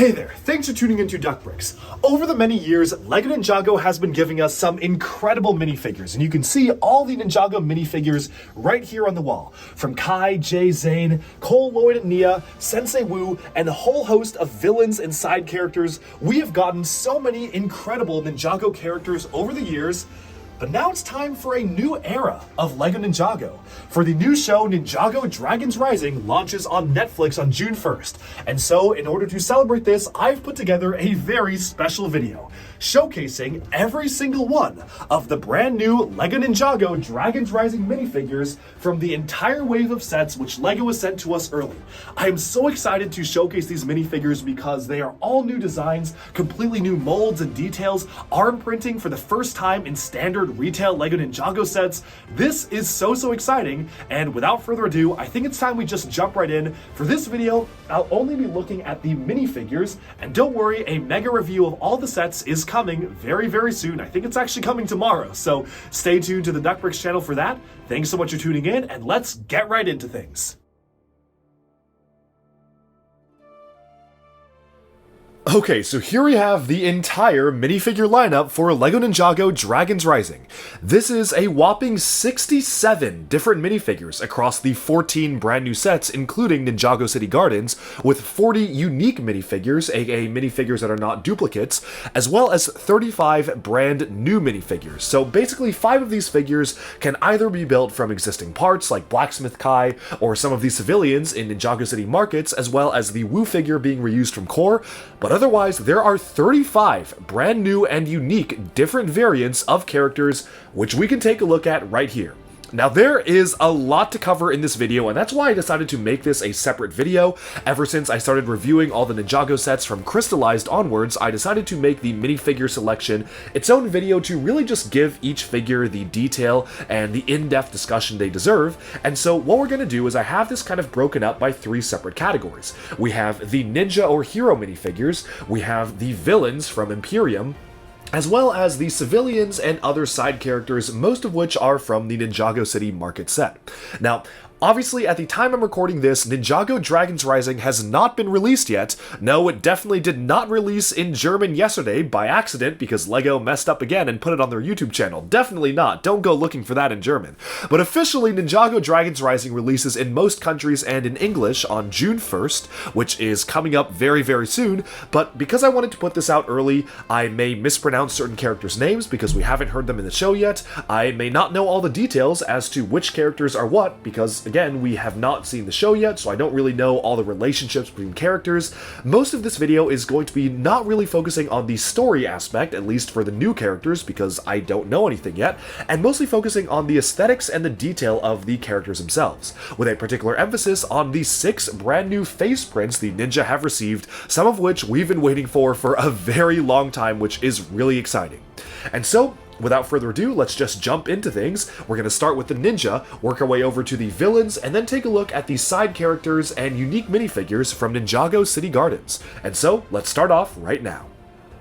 Hey there, thanks for tuning into Duckbricks. Over the many years, LEGO Ninjago has been giving us some incredible minifigures, and you can see all the Ninjago minifigures right here on the wall. From Kai, Jay, Zayn, Cole, Lloyd, and Nia, Sensei Wu, and a whole host of villains and side characters, we have gotten so many incredible Ninjago characters over the years. But now it's time for a new era of LEGO Ninjago. For the new show, Ninjago Dragons Rising launches on Netflix on June 1st. And so, in order to celebrate this, I've put together a very special video showcasing every single one of the brand new LEGO Ninjago Dragons Rising minifigures from the entire wave of sets which LEGO has sent to us early. I am so excited to showcase these minifigures because they are all new designs, completely new molds and details, arm printing for the first time in standard retail LEGO Ninjago sets. This is so exciting, and without further ado, I think it's time we just jump right in. For this video, I'll only be looking at the minifigures, and don't worry, a mega review of all the sets is coming very soon. I think it's actually coming tomorrow, so stay tuned to the Duckbricks channel for that. Thanks so much for tuning in, and let's get right into things. Okay, so here we have the entire minifigure lineup for LEGO Ninjago Dragons Rising. This is a whopping 67 different minifigures across the 14 brand new sets, including Ninjago City Gardens, with 40 unique minifigures, aka minifigures that are not duplicates, as well as 35 brand new minifigures. So basically 5 of these figures can either be built from existing parts like Blacksmith Kai, or some of the civilians in Ninjago City markets, as well as the Wu figure being reused from core, but otherwise, there are 35 brand new and unique different variants of characters, which we can take a look at right here. Now, there is a lot to cover in this video, and that's why I decided to make this a separate video. Ever since I started reviewing all the Ninjago sets from Crystallized onwards, I decided to make the minifigure selection its own video to really just give each figure the detail and the in-depth discussion they deserve. And so what we're going to do is I have this kind of broken up by 3 separate categories. We have the ninja or hero minifigures, we have the villains from Imperium, as well as the civilians and other side characters, most of which are from the Ninjago City Market set. Now, obviously, at the time I'm recording this, Ninjago Dragons Rising has not been released yet. No, it definitely did not release in German yesterday by accident because LEGO messed up again and put it on their YouTube channel. Definitely not. Don't go looking for that in German. But officially, Ninjago Dragons Rising releases in most countries and in English on June 1st, which is coming up very soon. But because I wanted to put this out early, I may mispronounce certain characters' names because we haven't heard them in the show yet. I may not know all the details as to which characters are what because, again, we have not seen the show yet, so I don't really know all the relationships between characters. Most of this video is going to be not really focusing on the story aspect, at least for the new characters, because I don't know anything yet, and mostly focusing on the aesthetics and the detail of the characters themselves, with a particular emphasis on the 6 brand new face prints the Ninja have received, some of which we've been waiting for a very long time, which is really exciting. And so, without further ado, let's just jump into things. We're going to start with the ninja, work our way over to the villains, and then take a look at the side characters and unique minifigures from Ninjago City Gardens. And so, let's start off right now.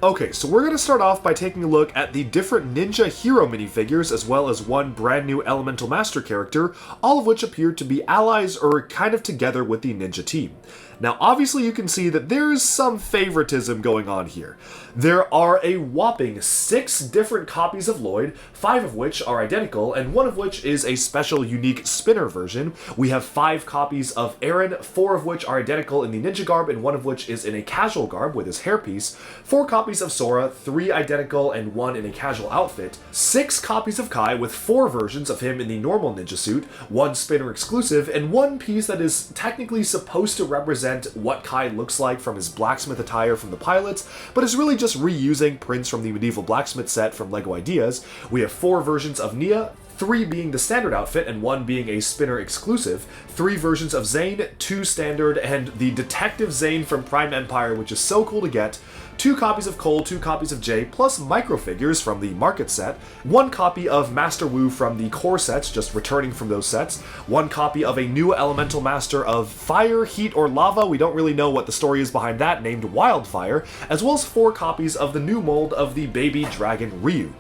Okay, so we're going to start off by taking a look at the different ninja hero minifigures, as well as one brand new elemental master character, all of which appear to be allies or kind of together with the ninja team. Now, obviously you can see that there is some favoritism going on here. There are a whopping 6 different copies of Lloyd, 5 of which are identical, and 1 of which is a special unique spinner version. We have 5 copies of Aaron, 4 of which are identical in the ninja garb, and 1 of which is in a casual garb with his hairpiece, 4 copies of Sora, 3 identical and 1 in a casual outfit, 6 copies of Kai with 4 versions of him in the normal ninja suit, 1 spinner exclusive, and 1 piece that is technically supposed to represent what Kai looks like from his blacksmith attire from the pilots, but is really just reusing prints from the medieval blacksmith set from LEGO Ideas. We have 4 versions of Nia, 3 being the standard outfit and 1 being a spinner exclusive, 3 versions of Zayn, 2 standard, and the Detective Zayn from Prime Empire, which is so cool to get, 2 copies of Cole, 2 copies of Jay, plus microfigures from the market set, 1 copy of Master Wu from the core sets, just returning from those sets, 1 copy of a new elemental master of fire, heat, or lava, we don't really know what the story is behind that, named Wildfire, as well as 4 copies of the new mold of the baby dragon Ryu.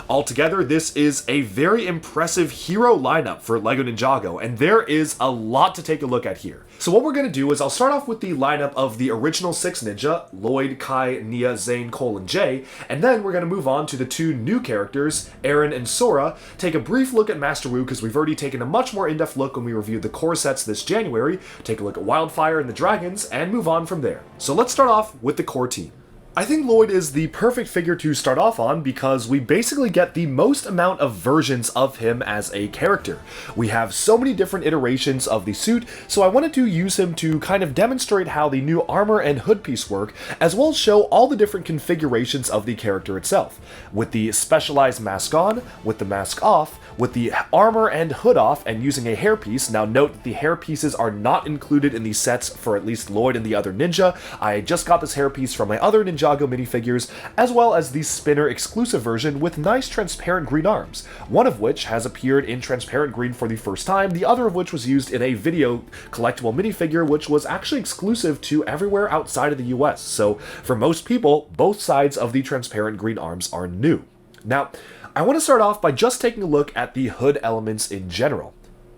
Altogether, this is a very impressive hero lineup for LEGO Ninjago, and there is a lot to take a look at here. So what we're going to do is I'll start off with the lineup of the original 6 ninja, Lloyd, Kai, Nia, Zayn, Cole, and Jay, and then we're going to move on to the 2 new characters, Aaron and Sora, take a brief look at Master Wu because we've already taken a much more in-depth look when we reviewed the core sets this January, take a look at Wildfire and the Dragons, and move on from there. So let's start off with the core team. I think Lloyd is the perfect figure to start off on because we basically get the most amount of versions of him as a character. We have so many different iterations of the suit, so I wanted to use him to kind of demonstrate how the new armor and hood piece work, as well as show all the different configurations of the character itself. With the specialized mask on, with the mask off, with the armor and hood off, and using a hairpiece. Now note that the hairpieces are not included in these sets for at least Lloyd and the other ninja. I just got this hairpiece from my other Ninjago minifigures, as well as the spinner exclusive version with nice transparent green arms, one of which has appeared in transparent green for the first time, the other of which was used in a video collectible minifigure which was actually exclusive to everywhere outside of the US. So for most people, both sides of the transparent green arms are new. Now, I want to start off by just taking a look at the hood elements in general.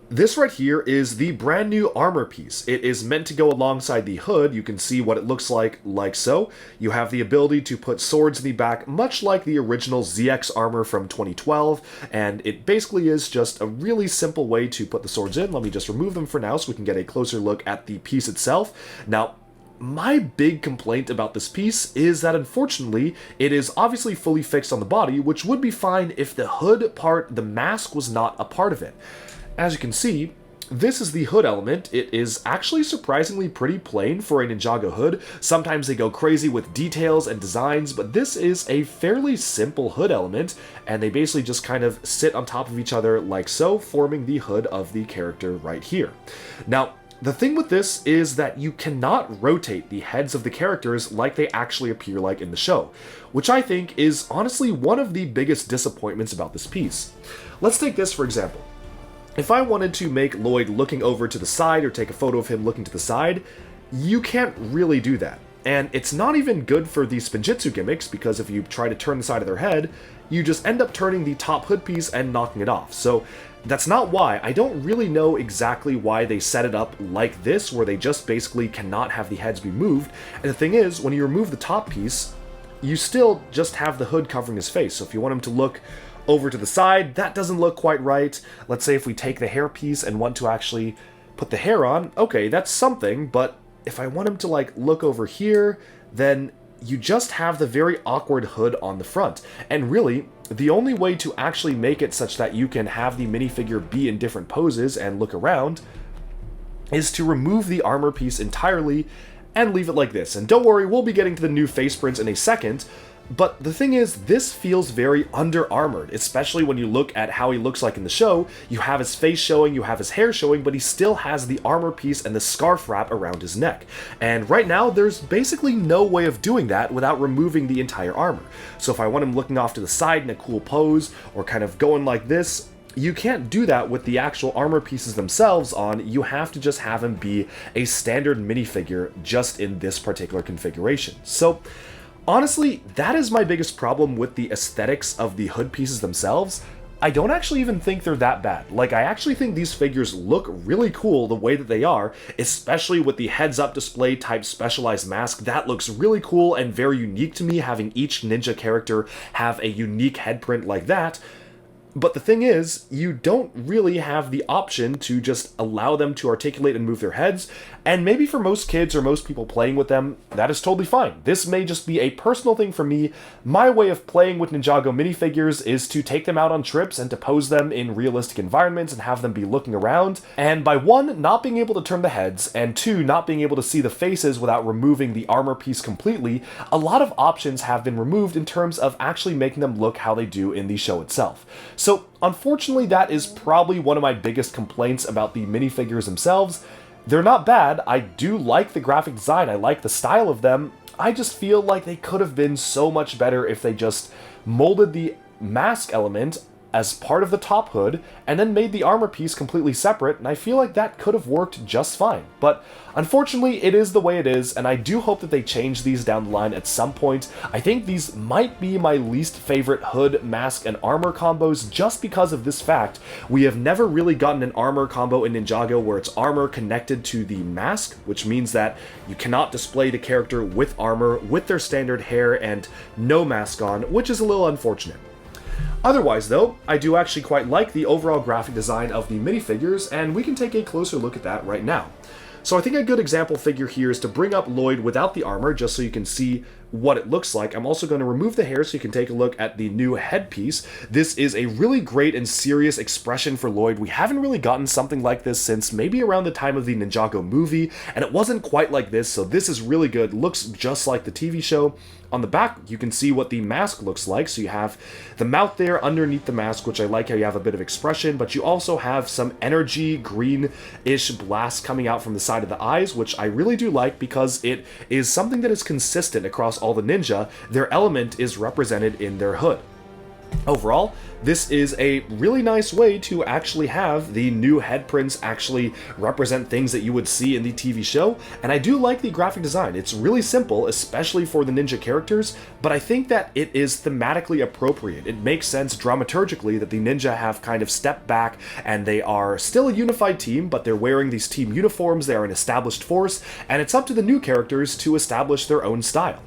This right here is the brand new armor piece. It is meant to go alongside the hood. You can see what it looks like so. You have the ability to put swords in the back, much like the original ZX armor from 2012, and it basically is just a really simple way to put the swords in. Let me just remove them for now so we can get a closer look at the piece itself. Now, my big complaint about this piece is that unfortunately it is obviously fully fixed on the body, which would be fine if the hood part, the mask, was not a part of it. As you can see, this is the hood element. It is actually surprisingly pretty plain for a Ninjago hood. Sometimes they go crazy with details and designs, but this is a fairly simple hood element, and they basically just kind of sit on top of each other like so, forming the hood of the character right here. Now, the thing with this is that you cannot rotate the heads of the characters like they actually appear like in the show, which I think is honestly one of the biggest disappointments about this piece. Let's take this for example. If I wanted to make Lloyd looking over to the side or take a photo of him looking to the side, you can't really do that. And it's not even good for the Spinjitzu gimmicks, because if you try to turn the side of their head, you just end up turning the top hood piece and knocking it off. So that's not why. I don't really know exactly why they set it up like this, where they just basically cannot have the heads be moved. And the thing is, when you remove the top piece, you still just have the hood covering his face. So if you want him to look over to the side, that doesn't look quite right. Let's say if we take the hair piece and want to actually put the hair on, okay, that's something, but if I want him to like look over here, then you just have the very awkward hood on the front. And really, the only way to actually make it such that you can have the minifigure be in different poses and look around is to remove the armor piece entirely and leave it like this. And don't worry, we'll be getting to the new face prints in a second, but the thing is, this feels very under-armored, especially when you look at how he looks like in the show. You have his face showing, you have his hair showing, but he still has the armor piece and the scarf wrap around his neck. And right now, there's basically no way of doing that without removing the entire armor. So if I want him looking off to the side in a cool pose, or kind of going like this, you can't do that with the actual armor pieces themselves on. You have to just have him be a standard minifigure just in this particular configuration. So honestly, that is my biggest problem with the aesthetics of the hood pieces themselves. I don't actually even think they're that bad. Like, I actually think these figures look really cool the way that they are, especially with the heads-up display type specialized mask. That looks really cool and very unique to me, having each ninja character have a unique head print like that. But the thing is, you don't really have the option to just allow them to articulate and move their heads, and maybe for most kids or most people playing with them, that is totally fine. This may just be a personal thing for me. My way of playing with Ninjago minifigures is to take them out on trips and to pose them in realistic environments and have them be looking around, and by 1, not being able to turn the heads, and 2, not being able to see the faces without removing the armor piece completely, a lot of options have been removed in terms of actually making them look how they do in the show itself. So unfortunately, that is probably one of my biggest complaints about the minifigures themselves. They're not bad. I do like the graphic design. I like the style of them. I just feel like they could have been so much better if they just molded the mask element as part of the top hood, and then made the armor piece completely separate, and I feel like that could have worked just fine. But unfortunately, it is the way it is, and I do hope that they change these down the line at some point. I think these might be my least favorite hood, mask, and armor combos just because of this fact. We have never really gotten an armor combo in Ninjago where it's armor connected to the mask, which means that you cannot display the character with armor, with their standard hair, and no mask on, which is a little unfortunate. Otherwise though, I do actually quite like the overall graphic design of the minifigures, and we can take a closer look at that right now. So I think a good example figure here is to bring up Lloyd without the armor, just so you can see what it looks like. I'm also going to remove the hair so you can take a look at the new headpiece. This is a really great and serious expression for Lloyd. We haven't really gotten something like this since maybe around the time of the Ninjago movie, and it wasn't quite like this, so this is really good. Looks just like the TV show. On the back, you can see what the mask looks like, so you have the mouth there underneath the mask, which I like how you have a bit of expression, but you also have some energy, green-ish blast coming out from the side of the eyes, which I really do like because it is something that is consistent across all the ninja. Their element is represented in their hood. Overall, this is a really nice way to actually have the new head prints actually represent things that you would see in the TV show, and I do like the graphic design. It's really simple, especially for the ninja characters, but I think that it is thematically appropriate. It makes sense dramaturgically that the ninja have kind of stepped back and they are still a unified team, but they're wearing these team uniforms, they are an established force, and it's up to the new characters to establish their own style.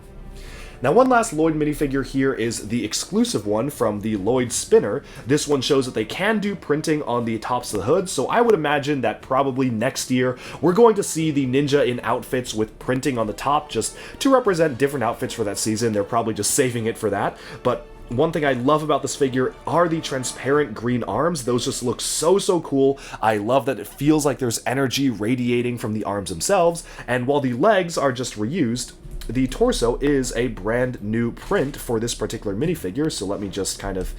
Now, one last Lloyd minifigure here is the exclusive one from the Lloyd Spinner. This one shows that they can do printing on the tops of the hood, so I would imagine that probably next year we're going to see the ninja in outfits with printing on the top just to represent different outfits for that season. They're probably just saving it for that, but one thing I love about this figure are the transparent green arms. Those just look so cool. I love that it feels like there's energy radiating from the arms themselves, and while the legs are just reused, the torso is a brand new print for this particular minifigure, so let me just kind of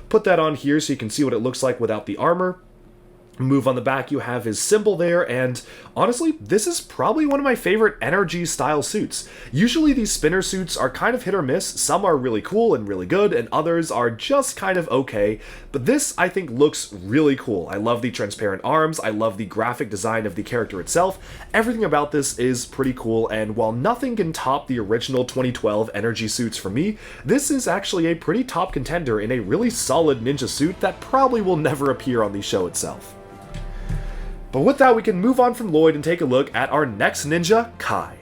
put that on here so you can see what it looks like without the armor. Move on the back, you have his symbol there, and honestly, this is probably one of my favorite energy style suits. Usually these spinner suits are kind of hit or miss. Some are really cool and really good, and others are just kind of okay, but this I think looks really cool. I love the transparent arms, I love the graphic design of the character itself. Everything about this is pretty cool, and while nothing can top the original 2012 energy suits for me, this is actually a pretty top contender in a really solid ninja suit that probably will never appear on the show itself. But with that, we can move on from Lloyd and take a look at our next ninja, Kai.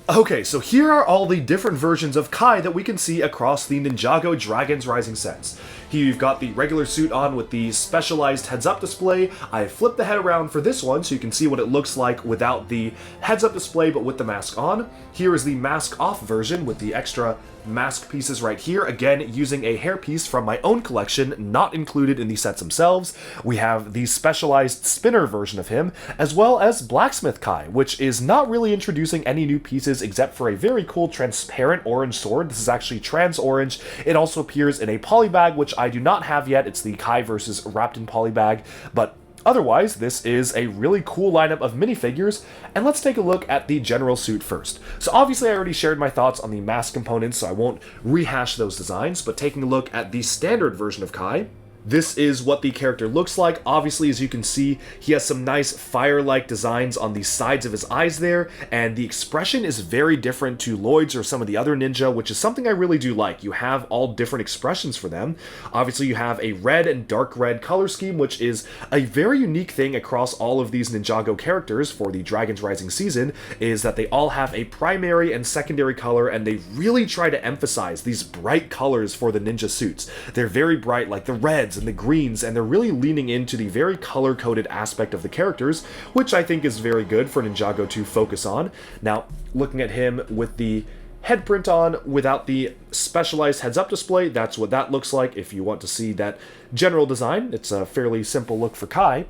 Okay, so here are all the different versions of Kai that we can see across the Ninjago Dragons Rising sets. Here you've got the regular suit on with the specialized heads-up display. I flipped the head around for this one so you can see what it looks like without the heads-up display but with the mask on. Here is the mask-off version with the extra mask pieces right here, again using a hairpiece from my own collection, not included in the sets themselves. We have the specialized spinner version of him, as well as Blacksmith Kai, which is not really introducing any new pieces except for a very cool transparent orange sword. This is actually trans orange. It also appears in a polybag, which I do not have yet. It's the Kai versus Rapton polybag, but otherwise, this is a really cool lineup of minifigures, and let's take a look at the general suit first. So obviously I already shared my thoughts on the mask components, so I won't rehash those designs, but taking a look at the standard version of Kai, this is what the character looks like. Obviously, as you can see, he has some nice fire-like designs on the sides of his eyes there, and the expression is very different to Lloyd's or some of the other ninja, which is something I really do like. You have all different expressions for them. Obviously, you have a red and dark red color scheme, which is a very unique thing across all of these Ninjago characters for the Dragons Rising season, is that they all have a primary and secondary color, and they really try to emphasize these bright colors for the ninja suits. They're very bright, like the reds and the greens, and they're really leaning into the very color-coded aspect of the characters, which I think is very good for Ninjago to focus on. Now, looking at him with the head print on without the specialized heads-up display, that's what that looks like if you want to see that general design. It's a fairly simple look for Kai.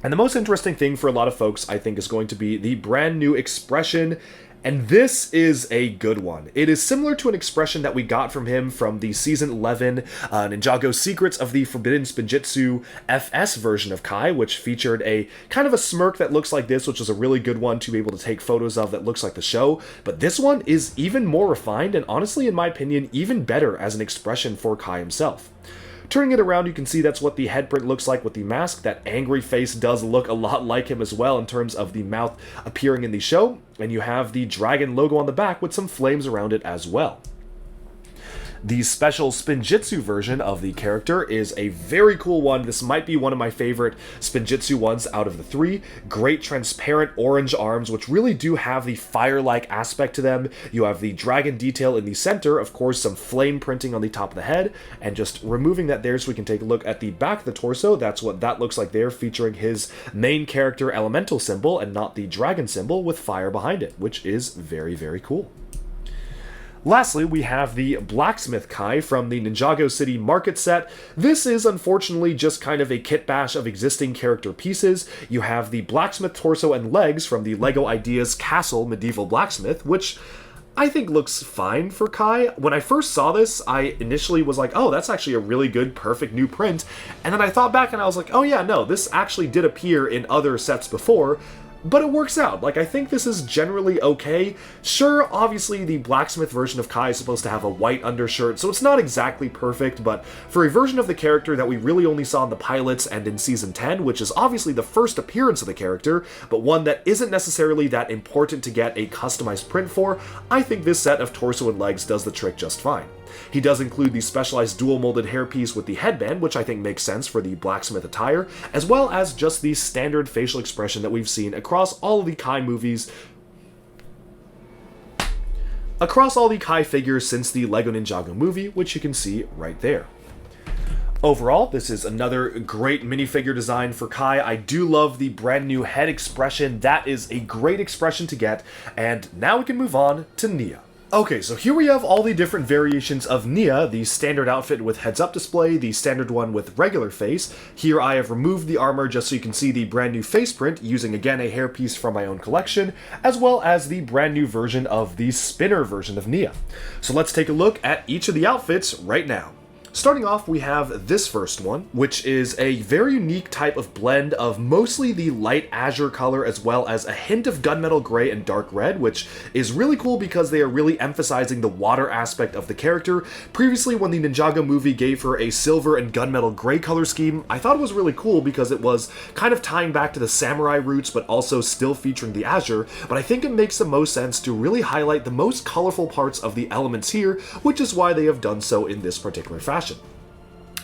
And the most interesting thing for a lot of folks, I think, is going to be the brand new expression, and this is a good one. It is similar to an expression that we got from him from the Season 11 Ninjago Secrets of the Forbidden Spinjitzu FS version of Kai, which featured a kind of a smirk that looks like this, which is a really good one to be able to take photos of that looks like the show. But this one is even more refined and honestly, in my opinion, even better as an expression for Kai himself. Turning it around, you can see that's what the head print looks like with the mask. That angry face does look a lot like him as well in terms of the mouth appearing in the show, and you have the dragon logo on the back with some flames around it as well. The special Spinjitzu version of the character is a very cool one. This might be one of my favorite Spinjitzu ones out of the three. Great transparent orange arms, which really do have the fire-like aspect to them. You have the dragon detail in the center, of course, some flame printing on the top of the head, and just removing that there so we can take a look at the back of the torso. That's what that looks like there, featuring his main character elemental symbol and not the dragon symbol with fire behind it, which is very, very cool. Lastly, we have the Blacksmith Kai from the Ninjago City Market set. This is unfortunately just kind of a kit bash of existing character pieces. You have the blacksmith torso and legs from the LEGO Ideas Castle Medieval Blacksmith, which I think looks fine for Kai. When I first saw this, I initially was like, oh, that's actually a really good, perfect new print. And then I thought back and I was like, oh yeah, no, this actually did appear in other sets before. But it works out. Like, I think this is generally okay. Sure, obviously the blacksmith version of Kai is supposed to have a white undershirt, so it's not exactly perfect, but for a version of the character that we really only saw in the pilots and in Season 10, which is obviously the first appearance of the character, but one that isn't necessarily that important to get a customized print for, I think this set of torso and legs does the trick just fine. He does include the specialized dual-molded hairpiece with the headband, which I think makes sense for the blacksmith attire, as well as just the standard facial expression that we've seen across all of the Kai movies, across all the Kai figures since the LEGO Ninjago movie, which you can see right there. Overall, this is another great minifigure design for Kai. I do love the brand new head expression. That is a great expression to get, and now we can move on to Nia. Okay, so here we have all the different variations of Nia, the standard outfit with heads-up display, the standard one with regular face. Here I have removed the armor just so you can see the brand new face print, using again a hairpiece from my own collection, as well as the brand new version of the spinner version of Nia. So let's take a look at each of the outfits right now. Starting off, we have this first one, which is a very unique type of blend of mostly the light azure color as well as a hint of gunmetal gray and dark red, which is really cool because they are really emphasizing the water aspect of the character. Previously, when the Ninjago movie gave her a silver and gunmetal gray color scheme, I thought it was really cool because it was kind of tying back to the samurai roots but also still featuring the azure, but I think it makes the most sense to really highlight the most colorful parts of the elements here, which is why they have done so in this particular fashion.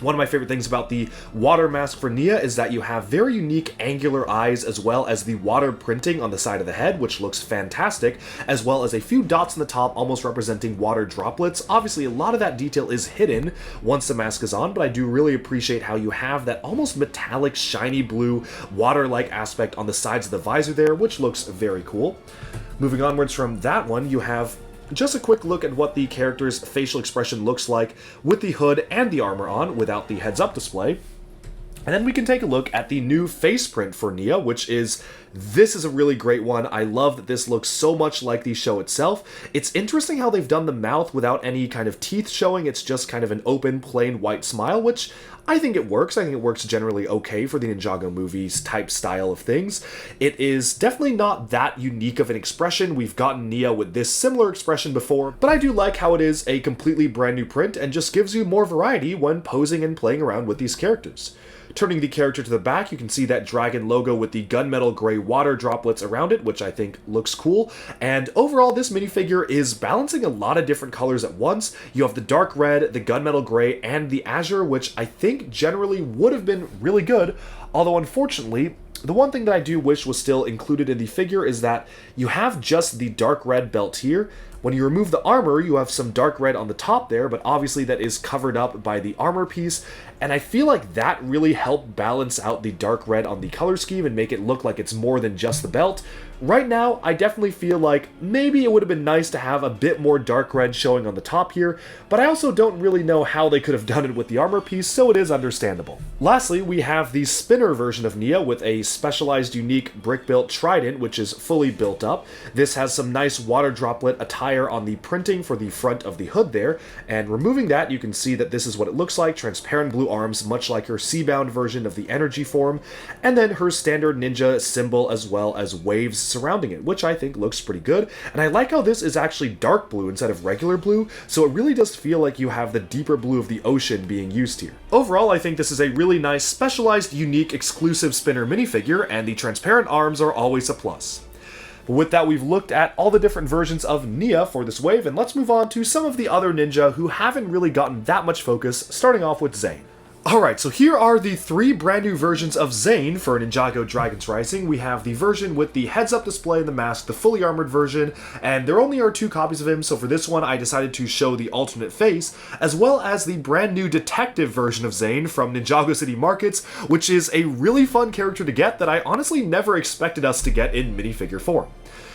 One of my favorite things about the water mask for Nia is that you have very unique angular eyes as well as the water printing on the side of the head, which looks fantastic, as well as a few dots on the top almost representing water droplets. Obviously, a lot of that detail is hidden once the mask is on, but I do really appreciate how you have that almost metallic, shiny blue, water-like aspect on the sides of the visor there, which looks very cool. Moving onwards from that one, you have just a quick look at what the character's facial expression looks like with the hood and the armor on without the heads-up display. And then we can take a look at the new face print for Nia, this is a really great one. I love that this looks so much like the show itself. It's interesting how they've done the mouth without any kind of teeth showing. It's just kind of an open, plain white smile, which I think it works. I think it works generally okay for the Ninjago movies type style of things. It is definitely not that unique of an expression. We've gotten Nia with this similar expression before, but I do like how it is a completely brand new print and just gives you more variety when posing and playing around with these characters. Turning the character to the back, you can see that dragon logo with the gunmetal gray water droplets around it, which I think looks cool. And overall, this minifigure is balancing a lot of different colors at once. You have the dark red, the gunmetal gray, and the azure, which I think generally would have been really good, although unfortunately, the one thing that I do wish was still included in the figure is that you have just the dark red belt here. When you remove the armor, you have some dark red on the top there, but obviously that is covered up by the armor piece, and I feel like that really helped balance out the dark red on the color scheme and make it look like it's more than just the belt. Right now, I definitely feel like maybe it would have been nice to have a bit more dark red showing on the top here, but I also don't really know how they could have done it with the armor piece, so it is understandable. Lastly, we have the spinner version of Nia with a specialized unique brick-built trident, which is fully built up. This has some nice water droplet attire Wildfire on the printing for the front of the hood there, and removing that, you can see that this is what it looks like, transparent blue arms, much like her Seabound version of the energy form, and then her standard ninja symbol as well as waves surrounding it, which I think looks pretty good. And I like how this is actually dark blue instead of regular blue, so it really does feel like you have the deeper blue of the ocean being used here. Overall, I think this is a really nice, specialized, unique, exclusive spinner minifigure, and the transparent arms are always a plus. But with that, we've looked at all the different versions of Nia for this wave, and let's move on to some of the other ninja who haven't really gotten that much focus, starting off with Zayn. Alright, so here are the 3 brand new versions of Zayn for Ninjago Dragons Rising. We have the version with the heads-up display and the mask, the fully armored version, and there only are 2 copies of him, so for this one I decided to show the alternate face, as well as the brand new detective version of Zayn from Ninjago City Markets, which is a really fun character to get that I honestly never expected us to get in minifigure form.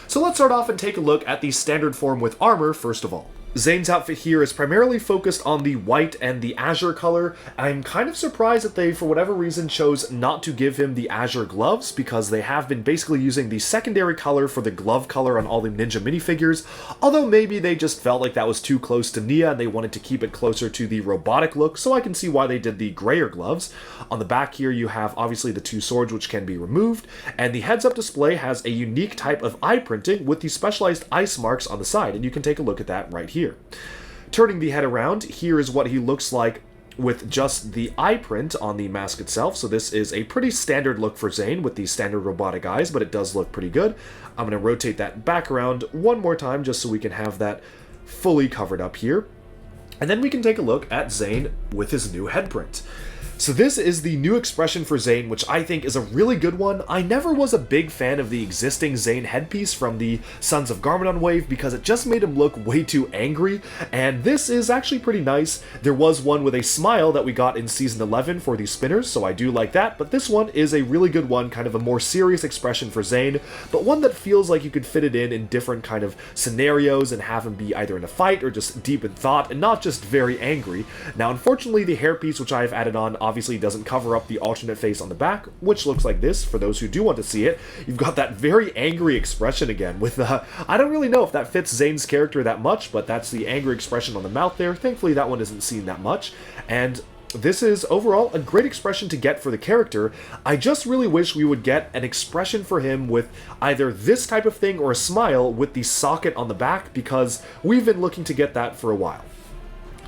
So let's start off and take a look at the standard form with armor first of all. Zayn's outfit here is primarily focused on the white and the azure color. I'm kind of surprised that they, for whatever reason, chose not to give him the azure gloves, because they have been basically using the secondary color for the glove color on all the ninja minifigures, although maybe they just felt like that was too close to Nia and they wanted to keep it closer to the robotic look, so I can see why they did the grayer gloves. On the back here you have obviously the 2 swords which can be removed, and the heads-up display has a unique type of eye printing with the specialized ice marks on the side, and you can take a look at that right here. Turning the head around, here is what he looks like with just the eye print on the mask itself. So this is a pretty standard look for Zayn with the standard robotic eyes, but it does look pretty good. I'm going to rotate that back around one more time just so we can have that fully covered up here. And then we can take a look at Zayn with his new head print. So this is the new expression for Zayn, which I think is a really good one. I never was a big fan of the existing Zayn headpiece from the Sons of Garmadon wave because it just made him look way too angry, and this is actually pretty nice. There was one with a smile that we got in Season 11 for the spinners, so I do like that, but this one is a really good one, kind of a more serious expression for Zayn, but one that feels like you could fit it in different kind of scenarios and have him be either in a fight or just deep in thought and not just very angry. Now, unfortunately, the hairpiece which I've added on obviously doesn't cover up the alternate face on the back, which looks like this. For those who do want to see it, you've got that very angry expression again with I don't really know if that fits Zayn's character that much, but that's the angry expression on the mouth there. Thankfully that one isn't seen that much, and this is overall a great expression to get for the character. I just really wish we would get an expression for him with either this type of thing or a smile with the socket on the back, because we've been looking to get that for a while.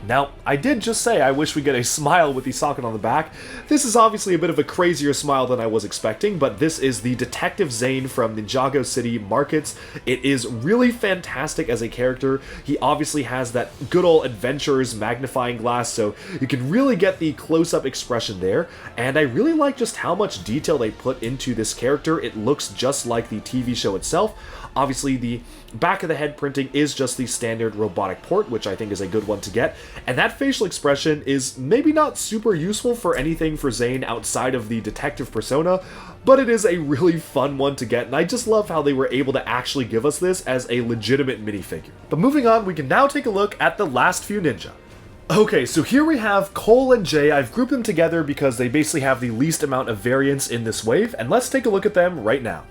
Now, I did just say I wish we get a smile with the socket on the back. This is obviously a bit of a crazier smile than I was expecting, but this is the Detective Zayn from Ninjago City Markets. It is really fantastic as a character. He obviously has that good old adventurer's magnifying glass, so you can really get the close-up expression there, and I really like just how much detail they put into this character. It looks just like the TV show itself. Obviously, the back of the head printing is just the standard robotic port, which I think is a good one to get. And that facial expression is maybe not super useful for anything for Zayn outside of the detective persona, but it is a really fun one to get, and I just love how they were able to actually give us this as a legitimate minifigure. But moving on, we can now take a look at the last few ninja. Okay, so here we have Cole and Jay. I've grouped them together because they basically have the least amount of variance in this wave, and let's take a look at them right now.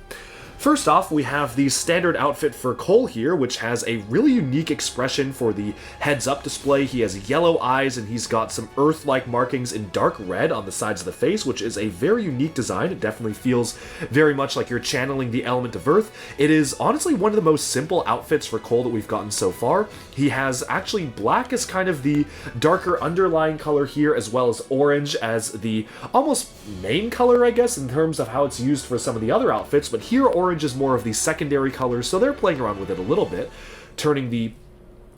First off, we have the standard outfit for Cole here, which has a really unique expression for the heads-up display. He has yellow eyes, and he's got some Earth-like markings in dark red on the sides of the face, which is a very unique design. It definitely feels very much like you're channeling the element of Earth. It is honestly one of the most simple outfits for Cole that we've gotten so far. He has actually black as kind of the darker underlying color here, as well as orange as the almost main color, I guess, in terms of how it's used for some of the other outfits, but here orange is more of the secondary colors, so they're playing around with it a little bit. Turning the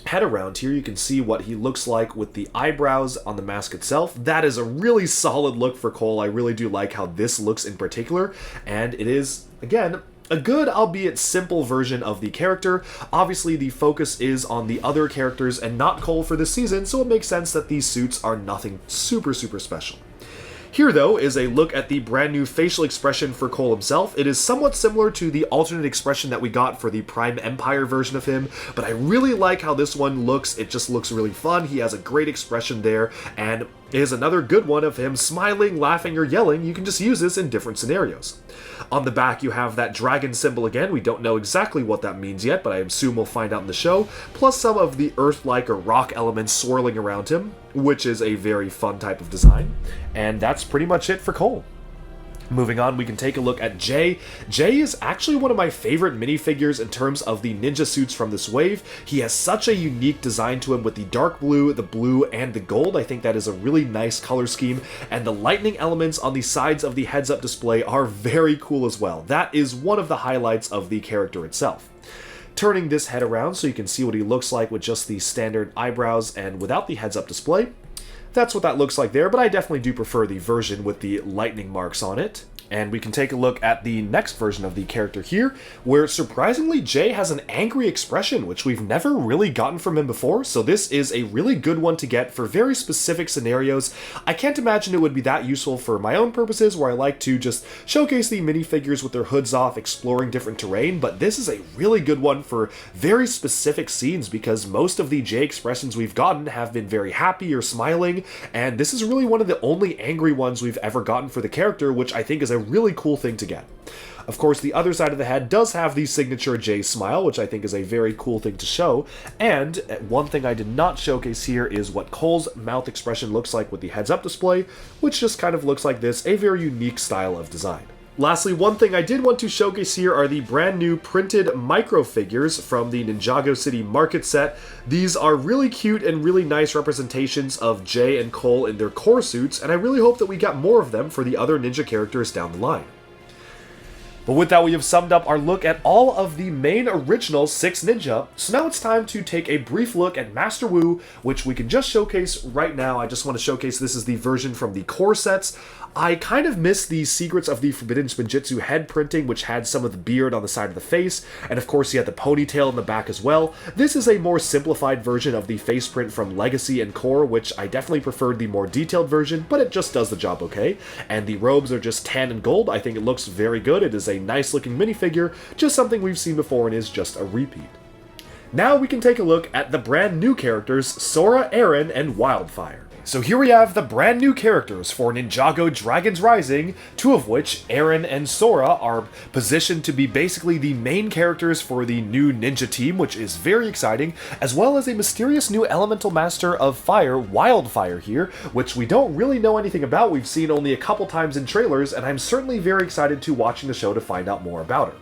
head around here, you can see what he looks like with the eyebrows on the mask itself. That is a really solid look for Cole. I really do like how this looks in particular, and it is, again, a good, albeit simple version of the character. Obviously, the focus is on the other characters and not Cole for this season, so it makes sense that these suits are nothing super special. Here, though, is a look at the brand new facial expression for Cole himself. It is somewhat similar to the alternate expression that we got for the Prime Empire version of him, but I really like how this one looks. It just looks really fun. He has a great expression there, and is another good one of him smiling, laughing, or yelling. You can just use this in different scenarios. On the back, you have that dragon symbol again. We don't know exactly what that means yet, but I assume we'll find out in the show, plus some of the earth-like or rock elements swirling around him, which is a very fun type of design. And that's pretty much it for Cole. Moving on, we can take a look at Jay. Jay is actually one of my favorite minifigures in terms of the ninja suits from this wave. He has such a unique design to him with the dark blue, the blue, and the gold. I think that is a really nice color scheme, and the lightning elements on the sides of the heads-up display are very cool as well. That is one of the highlights of the character itself. Turning this head around so you can see what he looks like with just the standard eyebrows and without the heads-up display. That's what that looks like there, but I definitely do prefer the version with the lightning marks on it. And we can take a look at the next version of the character here, where surprisingly Jay has an angry expression, which we've never really gotten from him before, so this is a really good one to get for very specific scenarios. I can't imagine it would be that useful for my own purposes, where I like to just showcase the minifigures with their hoods off, exploring different terrain, but this is a really good one for very specific scenes, because most of the Jay expressions we've gotten have been very happy or smiling, and this is really one of the only angry ones we've ever gotten for the character, which I think is a really cool thing to get. Of course, the other side of the head does have the signature Jay smile, which I think is a very cool thing to show, and one thing I did not showcase here is what Cole's mouth expression looks like with the heads-up display, which just kind of looks like this, a very unique style of design. Lastly, one thing I did want to showcase here are the brand new printed micro figures from the Ninjago City Market set. These are really cute and really nice representations of Jay and Cole in their core suits, and I really hope that we get more of them for the other ninja characters down the line. But with that, we have summed up our look at all of the main original 6 ninja, so now it's time to take a brief look at Master Wu, which we can just showcase right now. I just want to showcase this is the version from the core sets. I kind of miss the Secrets of the Forbidden Spinjitzu head printing, which had some of the beard on the side of the face, and of course he had the ponytail in the back as well. This is a more simplified version of the face print from Legacy and Core, which I definitely preferred the more detailed version, but it just does the job okay. And the robes are just tan and gold. I think it looks very good. It is a nice looking minifigure, just something we've seen before and is just a repeat. Now we can take a look at the brand new characters, Sora, Aaron, and Wildfire. So here we have the brand new characters for Ninjago Dragons Rising, 2 of which, Aaron and Sora, are positioned to be basically the main characters for the new ninja team, which is very exciting, as well as a mysterious new elemental master of fire, Wildfire here, which we don't really know anything about. We've seen only a couple times in trailers, and I'm certainly very excited to watching the show to find out more about her.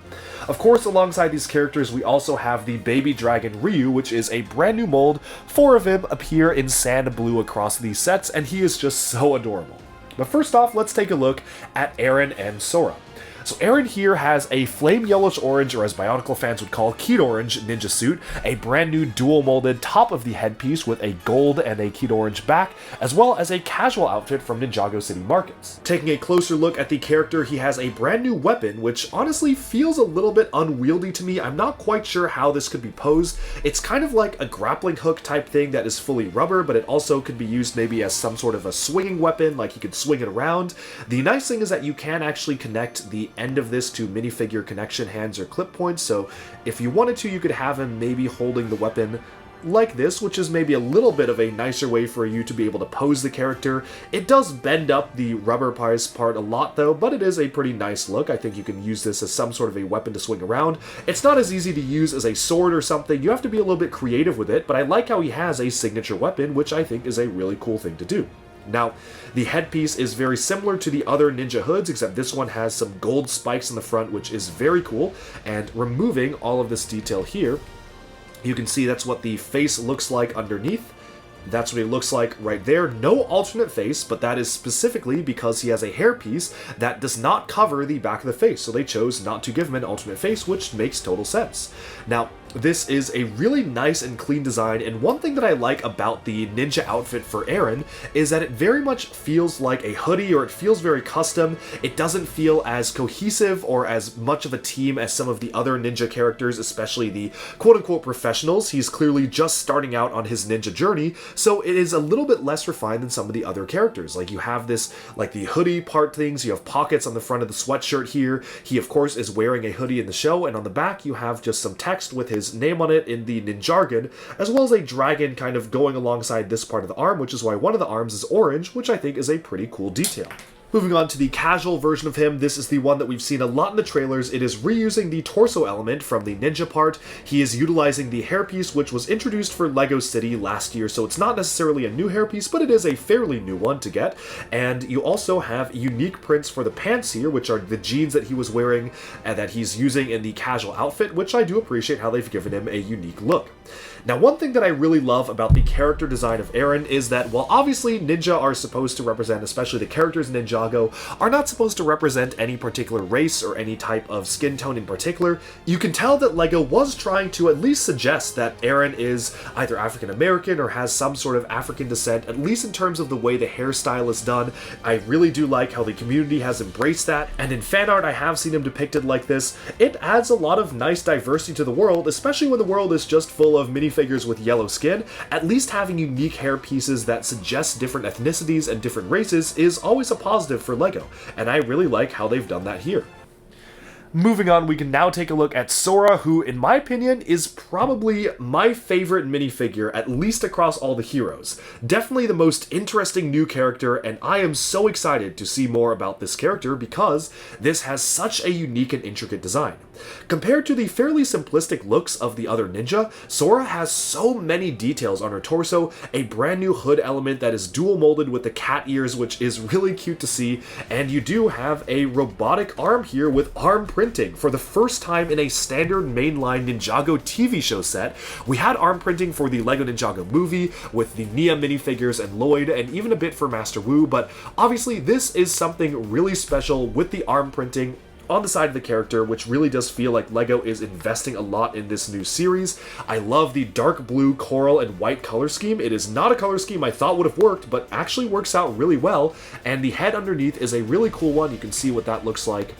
Of course, alongside these characters, we also have the baby dragon Ryu, which is a brand new mold. 4 of him appear in sand blue across these sets, and he is just so adorable. But first off, let's take a look at Aaron and Sora. So Aaron here has a flame yellowish orange, or as Bionicle fans would call Kid Orange ninja suit, a brand new dual molded top of the headpiece with a gold and a Kid Orange back, as well as a casual outfit from Ninjago City Markets. Taking a closer look at the character, he has a brand new weapon, which honestly feels a little bit unwieldy to me. I'm not quite sure how this could be posed. It's kind of like a grappling hook type thing that is fully rubber, but it also could be used maybe as some sort of a swinging weapon, like you could swing it around. The nice thing is that you can actually connect the end of this to minifigure connection hands or clip points, so if you wanted to, you could have him maybe holding the weapon like this, which is maybe a little bit of a nicer way for you to be able to pose the character. It does bend up the rubber part a lot though, but it is a pretty nice look. I think you can use this as some sort of a weapon to swing around. It's not as easy to use as a sword or something. You have to be a little bit creative with it, but I like how he has a signature weapon, which I think is a really cool thing to do. Now, the headpiece is very similar to the other ninja hoods, except this one has some gold spikes in the front, which is very cool, and removing all of this detail here, you can see that's what the face looks like underneath. That's what he looks like right there. No alternate face, but that is specifically because he has a hairpiece that does not cover the back of the face, so they chose not to give him an alternate face, which makes total sense. Now, this is a really nice and clean design, and one thing that I like about the ninja outfit for Aaron is that it very much feels like a hoodie, or it feels very custom. It doesn't feel as cohesive or as much of a team as some of the other ninja characters, especially the quote-unquote professionals. He's clearly just starting out on his ninja journey, so it is a little bit less refined than some of the other characters. Like, you have this, like the hoodie part things, you have pockets on the front of the sweatshirt here. He, of course, is wearing a hoodie in the show, and on the back you have just some text with his his name on it in the Ninjago, as well as a dragon kind of going alongside this part of the arm, which is why one of the arms is orange, which I think is a pretty cool detail. Moving on to the casual version of him, this is the one that we've seen a lot in the trailers. It is reusing the torso element from the ninja part. He is utilizing the hairpiece, which was introduced for LEGO City last year, so it's not necessarily a new hairpiece, but it is a fairly new one to get. And you also have unique prints for the pants here, which are the jeans that he was wearing and that he's using in the casual outfit, which I do appreciate how they've given him a unique look. Now, one thing that I really love about the character design of Eren is that while obviously ninja are supposed to represent, especially the characters in Ninjago, are not supposed to represent any particular race or any type of skin tone in particular, you can tell that LEGO was trying to at least suggest that Eren is either African American or has some sort of African descent, at least in terms of the way the hairstyle is done. I really do like how the community has embraced that, and in fan art I have seen him depicted like this. It adds a lot of nice diversity to the world, especially when the world is just full of minifigures with yellow skin. At least having unique hair pieces that suggest different ethnicities and different races is always a positive for LEGO, and I really like how they've done that here. Moving on, we can now take a look at Sora, who, in my opinion, is probably my favorite minifigure, at least across all the heroes. Definitely the most interesting new character, and I am so excited to see more about this character because this has such a unique and intricate design. Compared to the fairly simplistic looks of the other ninja, Sora has so many details on her torso, a brand new hood element that is dual molded with the cat ears, which is really cute to see, and you do have a robotic arm here with arm printing. For the first time in a standard mainline Ninjago TV show set, we had arm printing for the LEGO Ninjago movie with the Nia minifigures and Lloyd, and even a bit for Master Wu, but obviously this is something really special with the arm printing on the side of the character, which really does feel like LEGO is investing a lot in this new series. I love the dark blue, coral, and white color scheme. It is not a color scheme I thought would have worked, but actually works out really well, and the head underneath is a really cool one. You can see what that looks like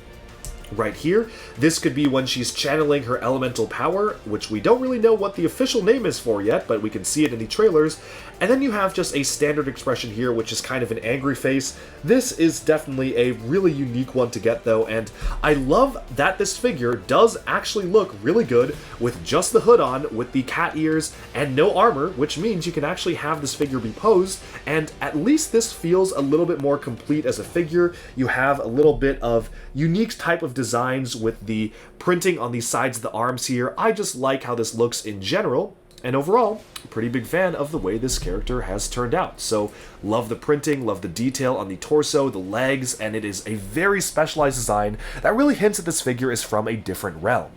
right here. This could be when she's channeling her elemental power, which we don't really know what the official name is for yet, but we can see it in the trailers. And then you have just a standard expression here, which is kind of an angry face. This is definitely a really unique one to get though, and I love that this figure does actually look really good with just the hood on, with the cat ears, and no armor, which means you can actually have this figure be posed, and at least this feels a little bit more complete as a figure. You have a little bit of unique type of designs with the printing on the sides of the arms here. I just like how this looks in general, and overall, pretty big fan of the way this character has turned out. So, love the printing, love the detail on the torso, the legs, and it is a very specialized design that really hints that this figure is from a different realm.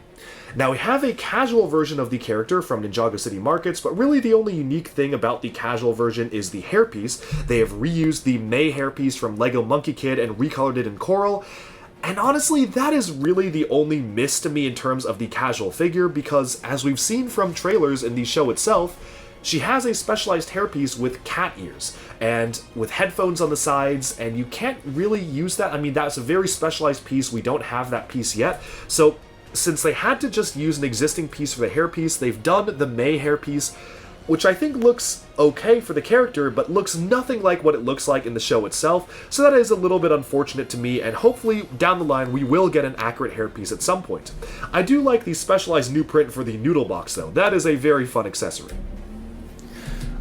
Now, we have a casual version of the character from Ninjago City Markets, but really the only unique thing about the casual version is the hairpiece. They have reused the May hairpiece from LEGO Monkey Kid and recolored it in coral. And honestly, that is really the only miss to me in terms of the casual figure, because as we've seen from trailers in the show itself, she has a specialized hairpiece with cat ears and with headphones on the sides, and you can't really use that. I mean, that's a very specialized piece. We don't have that piece yet. So since they had to just use an existing piece for the hairpiece, they've done the May hairpiece, which I think looks okay for the character, but looks nothing like what it looks like in the show itself, so that is a little bit unfortunate to me, and hopefully down the line we will get an accurate hairpiece at some point. I do like the specialized new print for the noodle box though. That is a very fun accessory.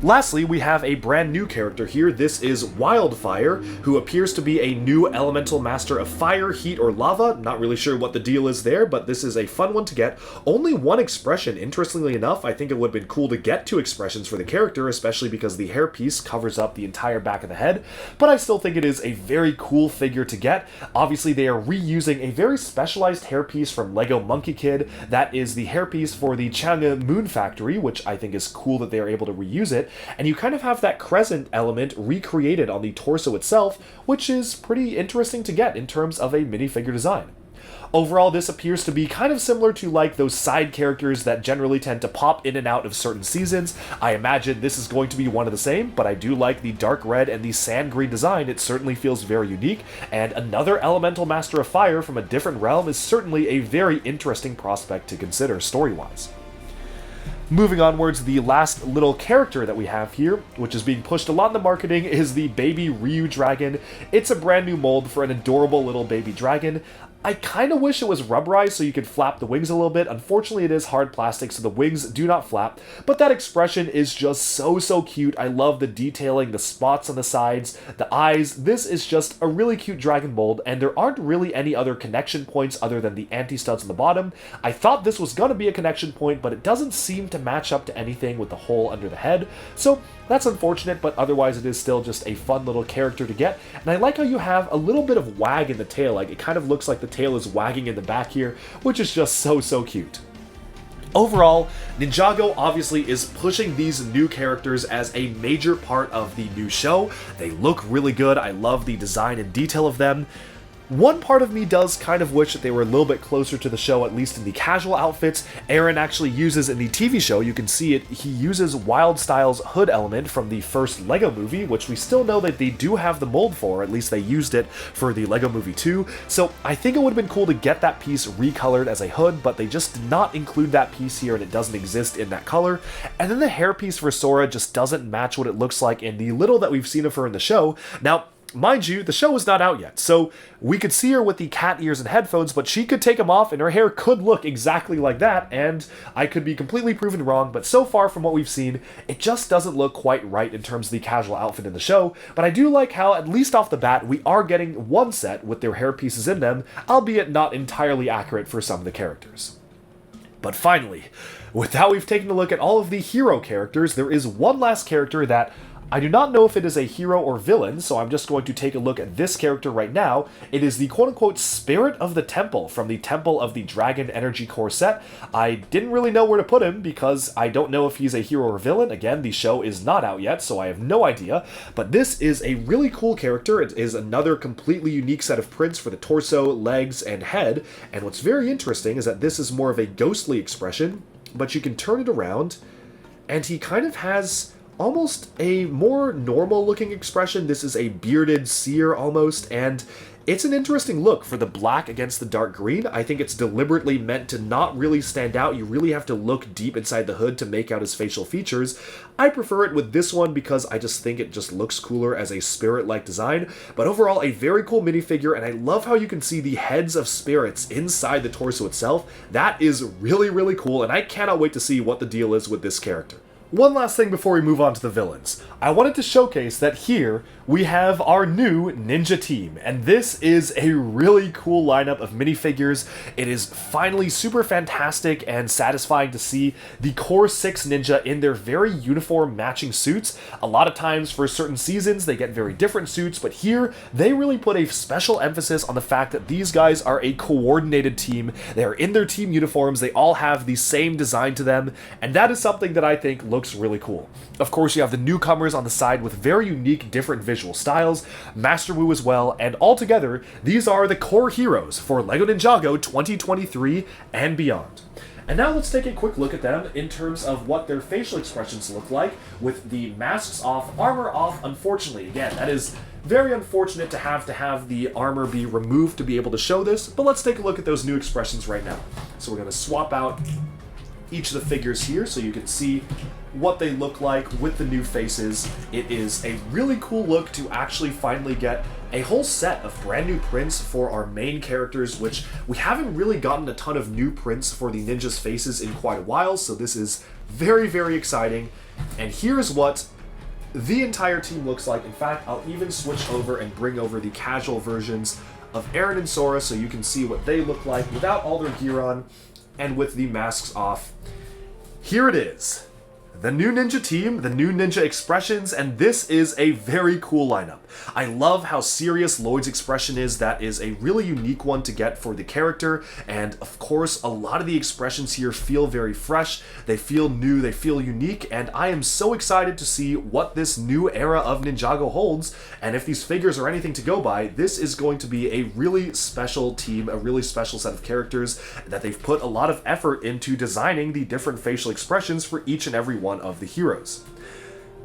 Lastly, we have a brand new character here. This is Wildfire, who appears to be a new elemental master of fire, heat, or lava. Not really sure what the deal is there, but this is a fun one to get. Only one expression, interestingly enough. I think it would have been cool to get 2 expressions for the character, especially because the hairpiece covers up the entire back of the head, but I still think it is a very cool figure to get. Obviously, they are reusing a very specialized hairpiece from LEGO Monkey Kid. That is the hairpiece for the Chang'e Moon Factory, which I think is cool that they are able to reuse it. And you kind of have that crescent element recreated on the torso itself, which is pretty interesting to get in terms of a minifigure design. Overall, this appears to be kind of similar to like those side characters that generally tend to pop in and out of certain seasons. I imagine this is going to be one of the same, but I do like the dark red and the sand green design. It certainly feels very unique, and another elemental master of fire from a different realm is certainly a very interesting prospect to consider story-wise. Moving onwards, the last little character that we have here, which is being pushed a lot in the marketing, is the baby Ryu Dragon. It's a brand new mold for an adorable little baby dragon. I kind of wish it was rubberized so you could flap the wings a little bit. Unfortunately, it is hard plastic, so the wings do not flap, but that expression is just so cute. I love the detailing, the spots on the sides, the eyes. This is just a really cute dragon mold, and there aren't really any other connection points other than the anti-studs on the bottom. I thought this was going to be a connection point, but it doesn't seem to match up to anything with the hole under the head, so that's unfortunate, but otherwise it is still just a fun little character to get. And I like how you have a little bit of wag in the tail, like it kind of looks like the tail is wagging in the back here, which is just so cute. Overall, Ninjago obviously is pushing these new characters as a major part of the new show. They look really good. I love the design and detail of them. One part of me does kind of wish that they were a little bit closer to the show, at least in the casual outfits. Aaron actually uses in the TV show, you can see it, he uses Wildstyle's hood element from the first LEGO movie, which we still know that they do have the mold for, at least they used it for the LEGO Movie 2. So I think it would have been cool to get that piece recolored as a hood, but they just did not include that piece here and it doesn't exist in that color. And then the hairpiece for Sora just doesn't match what it looks like in the little that we've seen of her in the show. Now, mind you, the show is not out yet, so we could see her with the cat ears and headphones, but she could take them off and her hair could look exactly like that, and I could be completely proven wrong, but so far from what we've seen, it just doesn't look quite right in terms of the casual outfit in the show. But I do like how, at least off the bat, we are getting one set with their hair pieces in them, albeit not entirely accurate for some of the characters. But finally, with how we've taken a look at all of the hero characters, there is one last character that I do not know if it is a hero or villain, so I'm just going to take a look at this character right now. It is the quote-unquote Spirit of the Temple from the Temple of the Dragon Energy Core set. I didn't really know where to put him because I don't know if he's a hero or villain. Again, the show is not out yet, so I have no idea. But this is a really cool character. It is another completely unique set of prints for the torso, legs, and head. And what's very interesting is that this is more of a ghostly expression, but you can turn it around, and he kind of has almost a more normal looking expression. This is a bearded seer almost, and it's an interesting look for the black against the dark green. I think it's deliberately meant to not really stand out. You really have to look deep inside the hood to make out his facial features. I prefer it with this one because I just think it just looks cooler as a spirit-like design. But overall, a very cool minifigure, and I love how you can see the heads of spirits inside the torso itself. That is really cool, and I cannot wait to see what the deal is with this character. One last thing before we move on to the villains. I wanted to showcase that here we have our new ninja team, and this is a really cool lineup of minifigures. It is finally super fantastic and satisfying to see the core 6 ninja in their very uniform matching suits. A lot of times for certain seasons they get very different suits, but here they really put a special emphasis on the fact that these guys are a coordinated team. They are in their team uniforms, they all have the same design to them, and that is something that I think looks really cool. Of course, you have the newcomers on the side with very unique different visual styles, Master Wu as well, and altogether, these are the core heroes for LEGO Ninjago 2023 and beyond. And now let's take a quick look at them in terms of what their facial expressions look like with the masks off, armor off. Unfortunately, again, that is very unfortunate to have the armor be removed to be able to show this, but let's take a look at those new expressions right now. So we're going to swap out each of the figures here so you can see what they look like with the new faces. It is a really cool look to actually finally get a whole set of brand new prints for our main characters, which we haven't really gotten a ton of new prints for the ninjas' faces in quite a while, so this is very exciting. And here's what the entire team looks like. In fact, I'll even switch over and bring over the casual versions of Aaron and Sora so you can see what they look like without all their gear on and with the masks off. Here it is. The new ninja team, the new ninja expressions, and this is a very cool lineup. I love how serious Lloyd's expression is. That is a really unique one to get for the character, and of course a lot of the expressions here feel very fresh, they feel new, they feel unique, and I am so excited to see what this new era of Ninjago holds. And if these figures are anything to go by, this is going to be a really special team, a really special set of characters that they've put a lot of effort into designing the different facial expressions for each and every one of the heroes.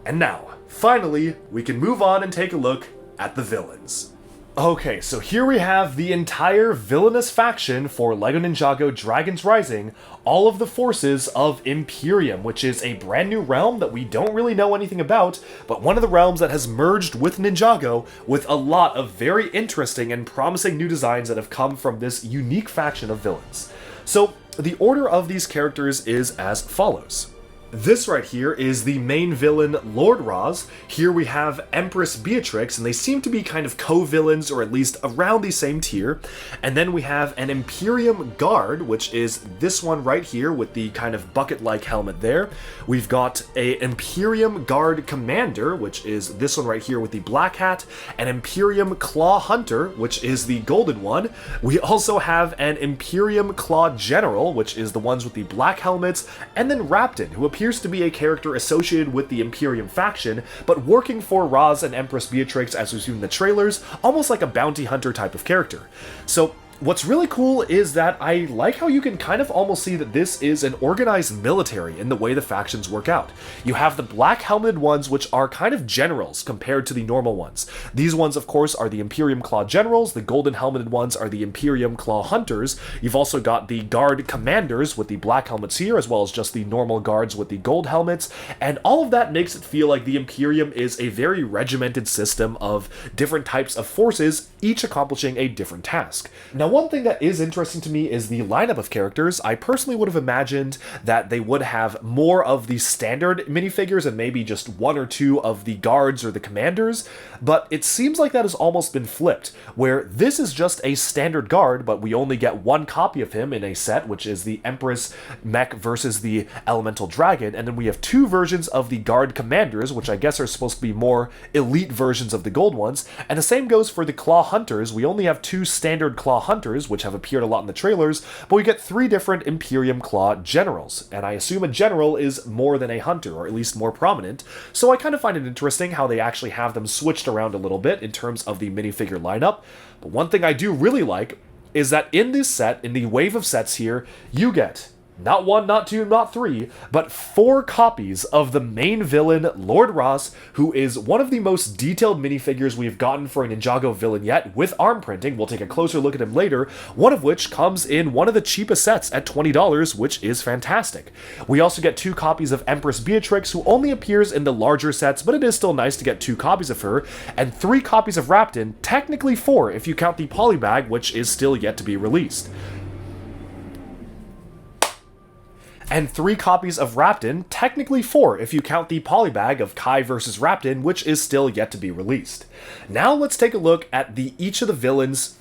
And now, finally, we can move on and take a look at the villains. Okay, so here we have the entire villainous faction for LEGO Ninjago Dragons Rising, all of the forces of Imperium, which is a brand new realm that we don't really know anything about, but one of the realms that has merged with Ninjago with a lot of very interesting and promising new designs that have come from this unique faction of villains. So, the order of these characters is as follows. This right here is the main villain, Lord Raz. Here we have Empress Beatrix, and they seem to be kind of co-villains, or at least around the same tier. And then we have an Imperium Guard, which is this one right here with the kind of bucket-like helmet there. We've got a Imperium Guard Commander, which is this one right here with the black hat. An Imperium Claw Hunter, which is the golden one. We also have an Imperium Claw General, which is the ones with the black helmets. And then Rapton, who appears to be a character associated with the Imperium faction, but working for Raz and Empress Beatrix as we've seen in the trailers, almost like a bounty hunter type of character. So, what's really cool is that I like how you can kind of almost see that this is an organized military in the way the factions work out. You have the black helmeted ones, which are kind of generals compared to the normal ones. These ones, of course, are the Imperium Claw Generals. The golden helmeted ones are the Imperium Claw Hunters. You've also got the Guard Commanders with the black helmets here, as well as just the normal guards with the gold helmets. And all of that makes it feel like the Imperium is a very regimented system of different types of forces, each accomplishing a different task. Now, one thing that is interesting to me is the lineup of characters. I personally would have imagined that they would have more of the standard minifigures and maybe just one or two of the guards or the commanders, but it seems like that has almost been flipped, where this is just a standard guard, but we only get one copy of him in a set, which is the Empress Mech versus the Elemental Dragon, and then we have two versions of the guard commanders, which I guess are supposed to be more elite versions of the gold ones, and the same goes for the Claw Hunters. We only have two standard Claw Hunters, which have appeared a lot in the trailers, but we get three different Imperium Claw Generals, and I assume a general is more than a hunter, or at least more prominent, so I kind of find it interesting how they actually have them switched around a little bit in terms of the minifigure lineup. But one thing I do really like is that in this set, in the wave of sets here, you get not one, not two, not three, but 4 copies of the main villain, Lord Raz, who is one of the most detailed minifigures we've gotten for a Ninjago villain yet, with arm printing. We'll take a closer look at him later, one of which comes in one of the cheapest sets at $20, which is fantastic. We also get 2 copies of Empress Beatrix, who only appears in the larger sets, but it is still nice to get 2 copies of her, and 3 copies of Rapton, technically 4 if you count the polybag, which is still yet to be released. And 3 copies of Rapton, technically 4 if you count the polybag of Kai vs. Rapton, which is still yet to be released. Now let's take a look at each of the villains.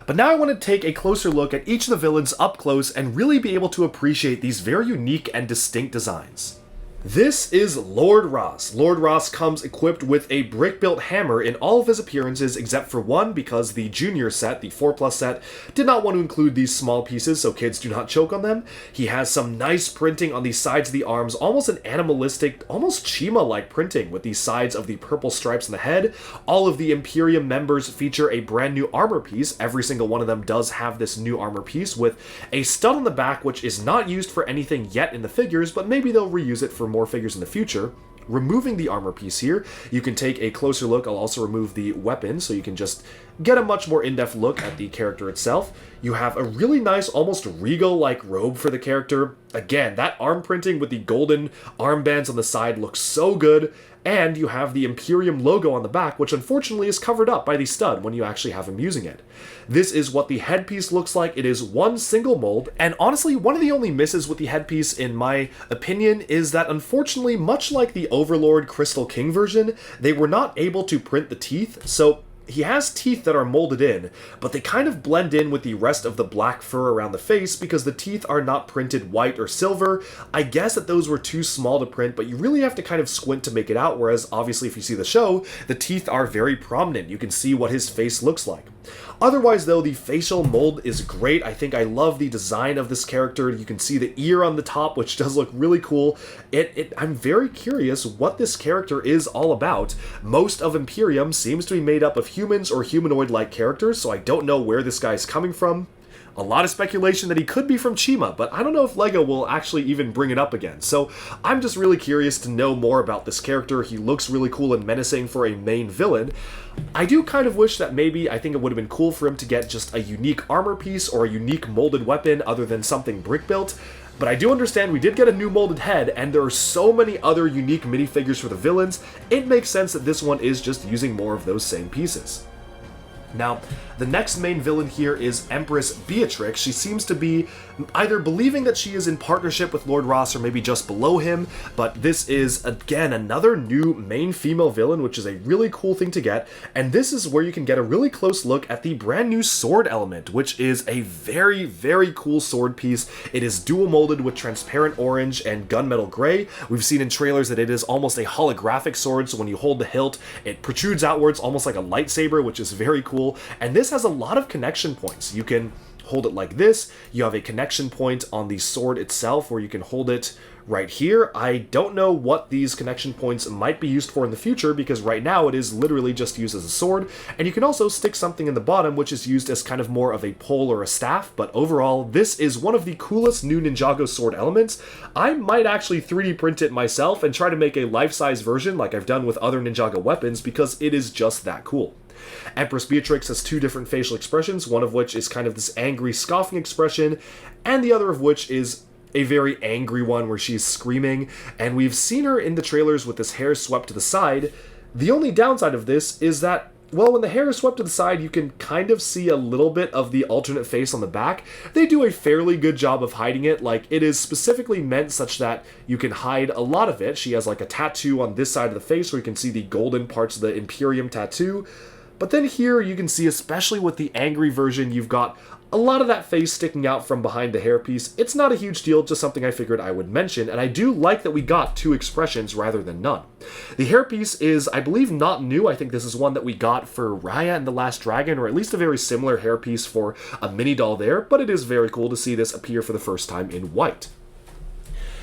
But now I want to take a closer look at each of the villains up close and really be able to appreciate these very unique and distinct designs. This is Lord Raz. Lord Raz comes equipped with a brick-built hammer in all of his appearances except for one, because the junior set, the 4+ set, did not want to include these small pieces so kids do not choke on them. He has some nice printing on the sides of the arms, almost an animalistic, almost Chima-like printing with the sides of the purple stripes on the head. All of the Imperium members feature a brand new armor piece. Every single one of them does have this new armor piece with a stud on the back, which is not used for anything yet in the figures, but maybe they'll reuse it for more figures in the future. Removing the armor piece here, you can take a closer look. I'll also remove the weapon so you can just get a much more in-depth look at the character itself. You have a really nice, almost regal-like robe for the character. Again, that arm printing with the golden armbands on the side looks so good. And you have the Imperium logo on the back, which unfortunately is covered up by the stud when you actually have him using it. This is what the headpiece looks like. It is one single mold, and honestly, one of the only misses with the headpiece, in my opinion, is that unfortunately, much like the Overlord Crystal King version, they were not able to print the teeth, so he has teeth that are molded in, but they kind of blend in with the rest of the black fur around the face because the teeth are not printed white or silver. I guess that those were too small to print, but you really have to kind of squint to make it out, whereas obviously if you see the show, the teeth are very prominent. You can see what his face looks like. Otherwise, though, the facial mold is great. I think I love the design of this character. You can see the ear on the top, which does look really cool. I'm very curious what this character is all about. Most of Imperium seems to be made up of humans or humanoid-like characters, so I don't know where this guy's coming from. A lot of speculation that he could be from Chima, but I don't know if LEGO will actually even bring it up again. So I'm just really curious to know more about this character. He looks really cool and menacing for a main villain. I do kind of wish that maybe, I think it would have been cool for him to get just a unique armor piece or a unique molded weapon other than something brick built. But I do understand we did get a new molded head, and there are so many other unique minifigures for the villains, it makes sense that this one is just using more of those same pieces. Now, the next main villain here is Empress Beatrix. She seems to be either believing that she is in partnership with Lord Ross or maybe just below him, but this is, again, another new main female villain, which is a really cool thing to get, and this is where you can get a really close look at the brand new sword element, which is a very, very cool sword piece. It is dual molded with transparent orange and gunmetal gray. We've seen in trailers that it is almost a holographic sword, so when you hold the hilt, it protrudes outwards almost like a lightsaber, which is very cool. And this has a lot of connection points. You can hold it like this. You have a connection point on the sword itself where you can hold it right here. I don't know what these connection points might be used for in the future, because right now it is literally just used as a sword. And you can also stick something in the bottom, which is used as kind of more of a pole or a staff. But overall, this is one of the coolest new Ninjago sword elements. I might actually 3D print it myself and try to make a life-size version like I've done with other Ninjago weapons, because it is just that cool. Empress Beatrix has two different facial expressions, one of which is kind of this angry, scoffing expression, and the other of which is a very angry one where she's screaming, and we've seen her in the trailers with this hair swept to the side. The only downside of this is that, well, when the hair is swept to the side, you can kind of see a little bit of the alternate face on the back. They do a fairly good job of hiding it. Like, it is specifically meant such that you can hide a lot of it. She has like a tattoo on this side of the face where you can see the golden parts of the Imperium tattoo. But then here you can see, especially with the angry version, you've got a lot of that face sticking out from behind the hairpiece. It's not a huge deal, just something I figured I would mention, and I do like that we got two expressions rather than none. The hairpiece is, I believe, not new. I think this is one that we got for Raya and the Last Dragon, or at least a very similar hairpiece for a mini doll there, but it is very cool to see this appear for the first time in white.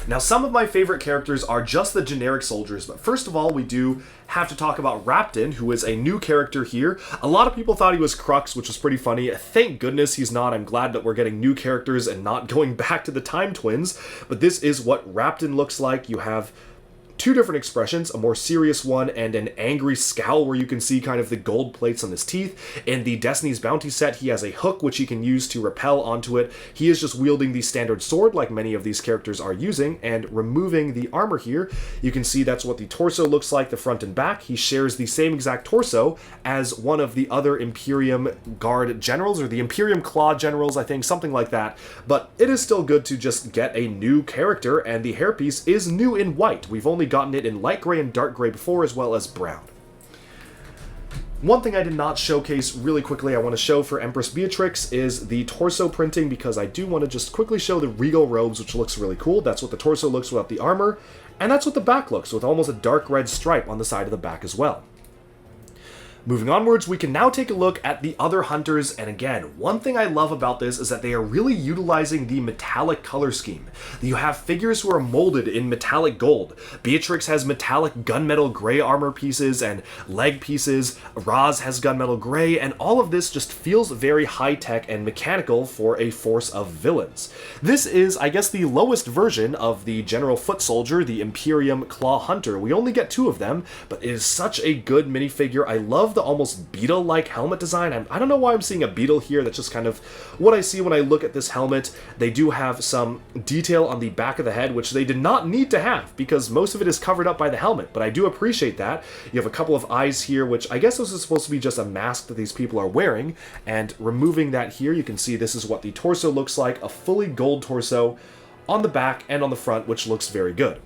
Now, some of my favorite characters are just the generic soldiers, but first of all, we do have to talk about Rapton, who is a new character here. A lot of people thought he was Crux, which was pretty funny. Thank goodness he's not. I'm glad that we're getting new characters and not going back to the Time Twins, but this is what Rapton looks like. You have two different expressions, a more serious one and an angry scowl where you can see kind of the gold plates on his teeth. In the Destiny's Bounty set, he has a hook which he can use to rappel onto it. He is just wielding the standard sword like many of these characters are using, and removing the armor here, you can see that's what the torso looks like, the front and back. He shares the same exact torso as one of the other Imperium Guard generals, or the Imperium Claw generals, I think, something like that. But it is still good to just get a new character, and the hairpiece is new in white. We've only gotten it in light gray and dark gray before, as well as brown. One thing I did not showcase really quickly I want to show for Empress Beatrix is the torso printing, because I do want to just quickly show the regal robes, which looks really cool. That's what the torso looks without the armor, and that's what the back looks, with almost a dark red stripe on the side of the back as well. Moving onwards, we can now take a look at the other hunters, and again, one thing I love about this is that they are really utilizing the metallic color scheme. You have figures who are molded in metallic gold. Beatrix has metallic gunmetal gray armor pieces and leg pieces. Roz has gunmetal gray, and all of this just feels very high-tech and mechanical for a force of villains. This is, I guess, the lowest version of the General Foot Soldier, the Imperium Claw Hunter. We only get two of them, but it is such a good minifigure. I love the almost beetle-like helmet design. I don't know why I'm seeing a beetle here. That's just kind of what I see when I look at this helmet. They do have some detail on the back of the head, which they did not need to have, because most of it is covered up by the helmet, but I do appreciate that. You have a couple of eyes here, which I guess this is supposed to be just a mask that these people are wearing, and removing that here, you can see this is what the torso looks like, a fully gold torso on the back and on the front, which looks very good.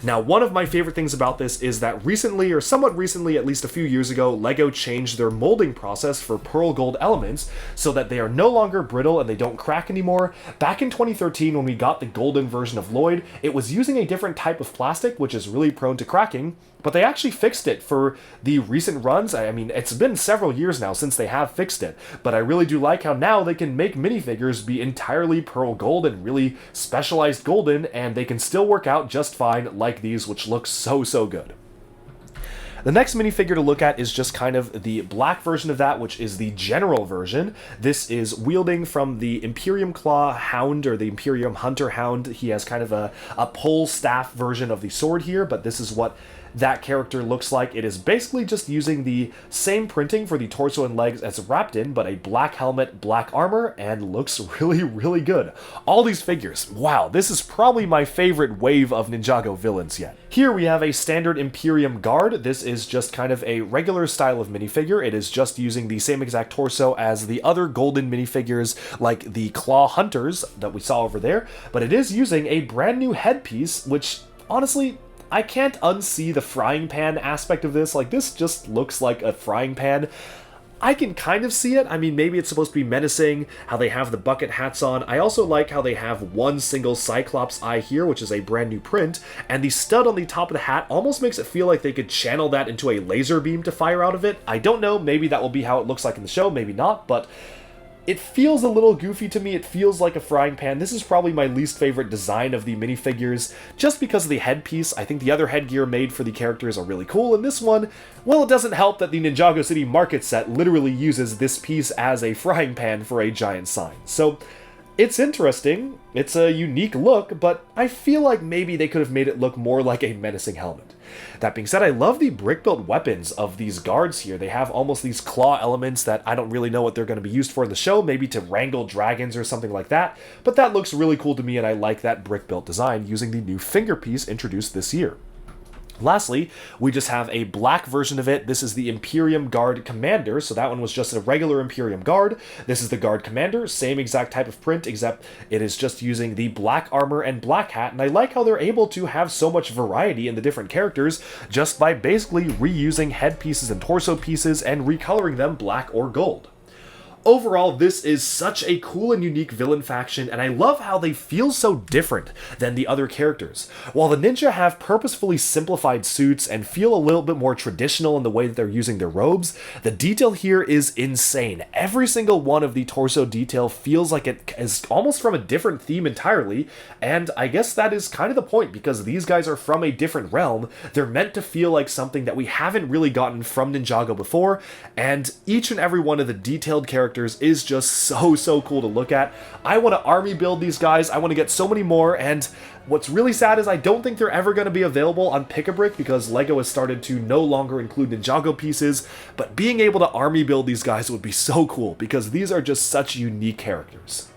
Now, one of my favorite things about this is that recently, or somewhat recently, at least a few years ago, LEGO changed their molding process for pearl gold elements so that they are no longer brittle and they don't crack anymore. Back in 2013, when we got the golden version of Lloyd, it was using a different type of plastic, which is really prone to cracking, but they actually fixed it for the recent runs. I mean, it's been several years now since they have fixed it, but I really do like how now they can make minifigures be entirely pearl gold and really specialized golden, and they can still work out just fine like these, which look so good. The next minifigure to look at is just kind of the black version of that, which is the general version. This is wielding from the Imperium Claw Hound, or the Imperium Hunter Hound. He has kind of a pole staff version of the sword here, but this is what that character looks like. It is basically just using the same printing for the torso and legs as Rapton, but a black helmet, black armor, and looks really, really good. All these figures, wow, this is probably my favorite wave of Ninjago villains yet. Here we have a standard Imperium Guard. This is just kind of a regular style of minifigure. It is just using the same exact torso as the other golden minifigures, like the Claw Hunters that we saw over there, but it is using a brand new headpiece, which honestly, I can't unsee the frying pan aspect of this. Like, this just looks like a frying pan. I can kind of see it. I mean, maybe it's supposed to be menacing, how they have the bucket hats on. I also like how they have one single Cyclops eye here, which is a brand new print, and the stud on the top of the hat almost makes it feel like they could channel that into a laser beam to fire out of it. I don't know, maybe that will be how it looks like in the show, maybe not, but it feels a little goofy to me. It feels like a frying pan. This is probably my least favorite design of the minifigures, just because of the headpiece. I think the other headgear made for the characters are really cool, and this one, well, it doesn't help that the Ninjago City Market set literally uses this piece as a frying pan for a giant sign. So, it's interesting, it's a unique look, but I feel like maybe they could have made it look more like a menacing helmet. That being said, I love the brick-built weapons of these guards here. They have almost these claw elements that I don't really know what they're going to be used for in the show, maybe to wrangle dragons or something like that, but that looks really cool to me, and I like that brick-built design using the new finger piece introduced this year. Lastly, we just have a black version of it. This is the Imperium Guard Commander, so that one was just a regular Imperium Guard. This is the Guard Commander, same exact type of print, except it is just using the black armor and black hat, and I like how they're able to have so much variety in the different characters just by basically reusing headpieces and torso pieces and recoloring them black or gold. Overall, this is such a cool and unique villain faction, and I love how they feel so different than the other characters. While the ninja have purposefully simplified suits and feel a little bit more traditional in the way that they're using their robes, the detail here is insane. Every single one of the torso detail feels like it is almost from a different theme entirely, and I guess that is kind of the point, because these guys are from a different realm. They're meant to feel like something that we haven't really gotten from Ninjago before, and each and every one of the detailed characters is just so cool to look at. I want to army build these guys. I want to get so many more, and what's really sad is I don't think they're ever going to be available on Pick-a-Brick because LEGO has started to no longer include Ninjago pieces, but being able to army build these guys would be so cool because these are just such unique characters.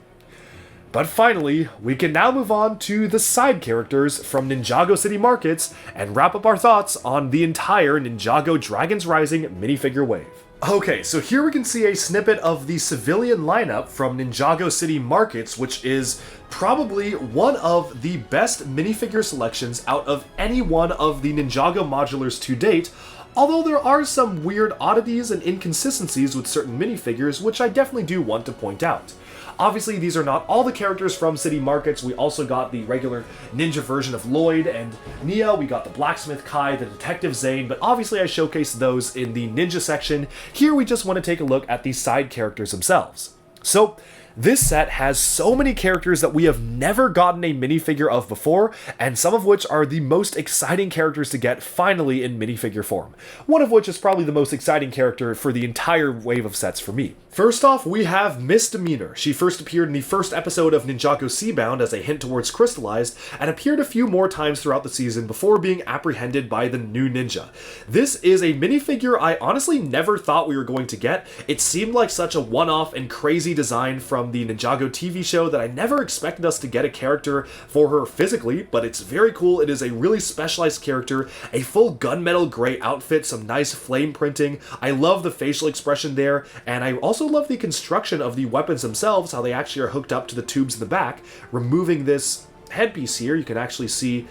But finally, we can now move on to the side characters from Ninjago City Markets and wrap up our thoughts on the entire Ninjago Dragons Rising minifigure wave. Okay, so here we can see a snippet of the civilian lineup from Ninjago City Markets, which is probably one of the best minifigure selections out of any one of the Ninjago modulars to date, although there are some weird oddities and inconsistencies with certain minifigures, which I definitely do want to point out. Obviously, these are not all the characters from City Markets. We also got the regular ninja version of Lloyd and Nia. We got the blacksmith Kai, the detective Zayn, but obviously I showcased those in the ninja section. Here we just want to take a look at the side characters themselves. So, this set has so many characters that we have never gotten a minifigure of before, and some of which are the most exciting characters to get finally in minifigure form. One of which is probably the most exciting character for the entire wave of sets for me. First off, we have Misdemeanor. She first appeared in the first episode of Ninjago Seabound as a hint towards Crystallized, and appeared a few more times throughout the season before being apprehended by the new ninja. This is a minifigure I honestly never thought we were going to get. It seemed like such a one-off and crazy design from the Ninjago TV show that I never expected us to get a character for her physically, but it's very cool. It is a really specialized character, a full gunmetal gray outfit, some nice flame printing. I love the facial expression there, and I also love the construction of the weapons themselves, how they actually are hooked up to the tubes in the back. Removing this headpiece here, you can actually see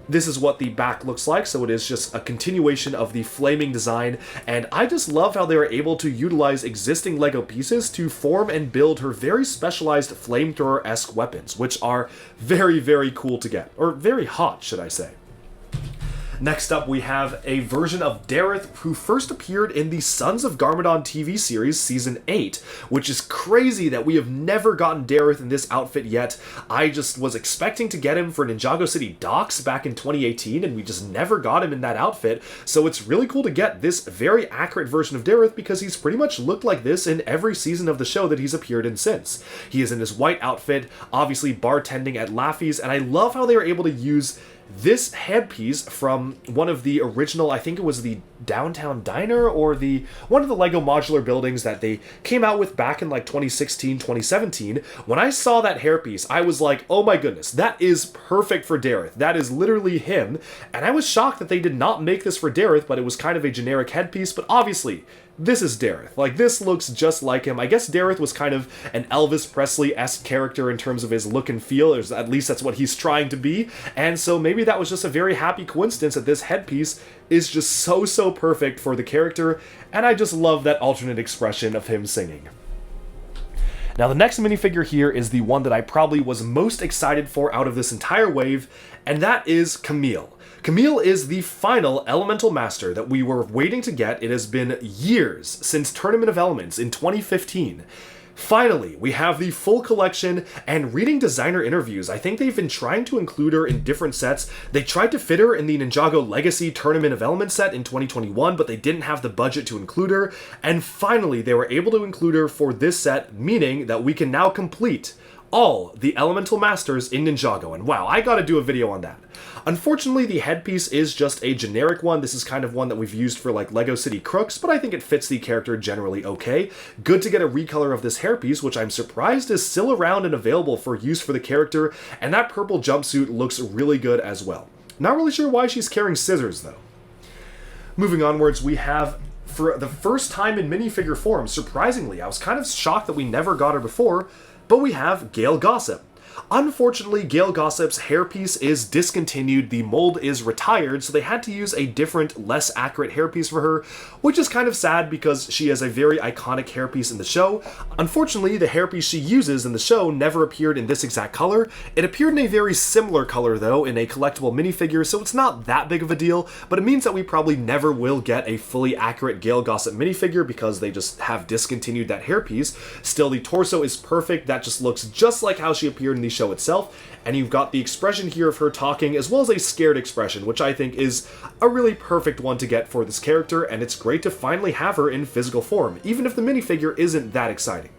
this is what the back looks like, so it is just a continuation of the flaming design, and I just love how they were able to utilize existing LEGO pieces to form and build her very specialized flamethrower-esque weapons, which are very cool to get, or very hot, should I say. Next up, we have a version of Dareth who first appeared in the Sons of Garmadon TV series Season 8, which is crazy that we have never gotten Dareth in this outfit yet. I just was expecting to get him for Ninjago City Docks back in 2018, and we just never got him in that outfit, so it's really cool to get this very accurate version of Dareth because he's pretty much looked like this in every season of the show that he's appeared in since. He is in his white outfit, obviously bartending at Laffy's, and I love how they were able to use this headpiece from one of the original, I think it was the Downtown Diner or one of the LEGO modular buildings that they came out with back in like 2016, 2017. When I saw that hairpiece, I was like, oh my goodness, that is perfect for Dareth. That is literally him. And I was shocked that they did not make this for Dareth, but it was kind of a generic headpiece. But obviously, this is Dareth. Like, this looks just like him. I guess Dareth was kind of an Elvis Presley-esque character in terms of his look and feel, or at least that's what he's trying to be, and so maybe that was just a very happy coincidence that this headpiece is just so perfect for the character, and I just love that alternate expression of him singing. Now, the next minifigure here is the one that I probably was most excited for out of this entire wave, and that is Camille. Camille is the final Elemental Master that we were waiting to get. It has been years since Tournament of Elements in 2015. Finally, we have the full collection, and reading designer interviews, I think they've been trying to include her in different sets. They tried to fit her in the Ninjago Legacy Tournament of Elements set in 2021, but they didn't have the budget to include her, and finally they were able to include her for this set, meaning that we can now complete all the Elemental Masters in Ninjago, and wow, I gotta do a video on that. Unfortunately, the headpiece is just a generic one. This is kind of one that we've used for like LEGO City Crooks, but I think it fits the character generally okay. Good to get a recolor of this hairpiece, which I'm surprised is still around and available for use for the character, and that purple jumpsuit looks really good as well. Not really sure why she's carrying scissors, though. Moving onwards, we have, for the first time in minifigure form, surprisingly, I was kind of shocked that we never got her before, but we have Gail Gossip. Unfortunately, Gail Gossip's hairpiece is discontinued, the mold is retired, so they had to use a different, less accurate hairpiece for her, which is kind of sad because she has a very iconic hairpiece in the show. Unfortunately, the hairpiece she uses in the show never appeared in this exact color. It appeared in a very similar color, though, in a collectible minifigure, so it's not that big of a deal, but it means that we probably never will get a fully accurate Gail Gossip minifigure because they just have discontinued that hairpiece. Still, the torso is perfect. That just looks just like how she appeared in the show itself, and you've got the expression here of her talking as well as a scared expression, which I think is a really perfect one to get for this character, and it's great to finally have her in physical form, even if the minifigure isn't that exciting.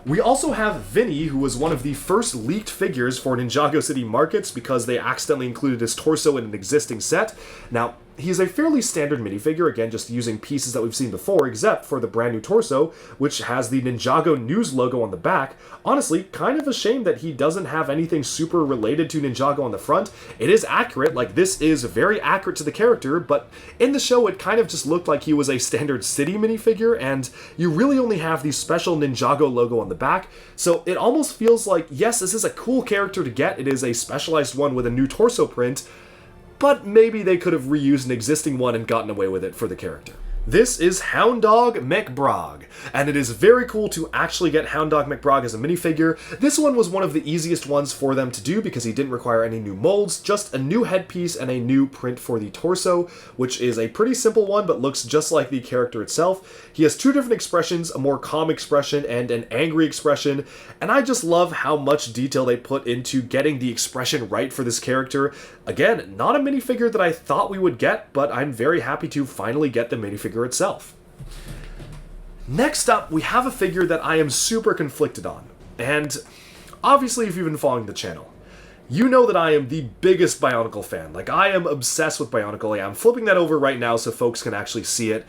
We also have Vinnie, who was one of the first leaked figures for Ninjago City Markets because they accidentally included his torso in an existing set. Now, he's a fairly standard minifigure, again, just using pieces that we've seen before, except for the brand new torso, which has the Ninjago News logo on the back. Honestly, kind of a shame that he doesn't have anything super related to Ninjago on the front. It is accurate, like this is very accurate to the character, but in the show it kind of just looked like he was a standard city minifigure, and you really only have the special Ninjago logo on the back, so it almost feels like, yes, this is a cool character to get, it is a specialized one with a new torso print, but maybe they could have reused an existing one and gotten away with it for the character. This is Hound Dog McBrag, and it is very cool to actually get Hound Dog McBrag as a minifigure. This one was one of the easiest ones for them to do because he didn't require any new molds, just a new headpiece and a new print for the torso, which is a pretty simple one but looks just like the character itself. He has two different expressions, a more calm expression and an angry expression, and I just love how much detail they put into getting the expression right for this character. Again, not a minifigure that I thought we would get, but I'm very happy to finally get the minifigure itself. Next up, we have a figure that I am super conflicted on, and obviously if you've been following the channel, you know that I am the biggest Bionicle fan. Like, I am obsessed with Bionicle. I'm flipping that over right now so folks can actually see it.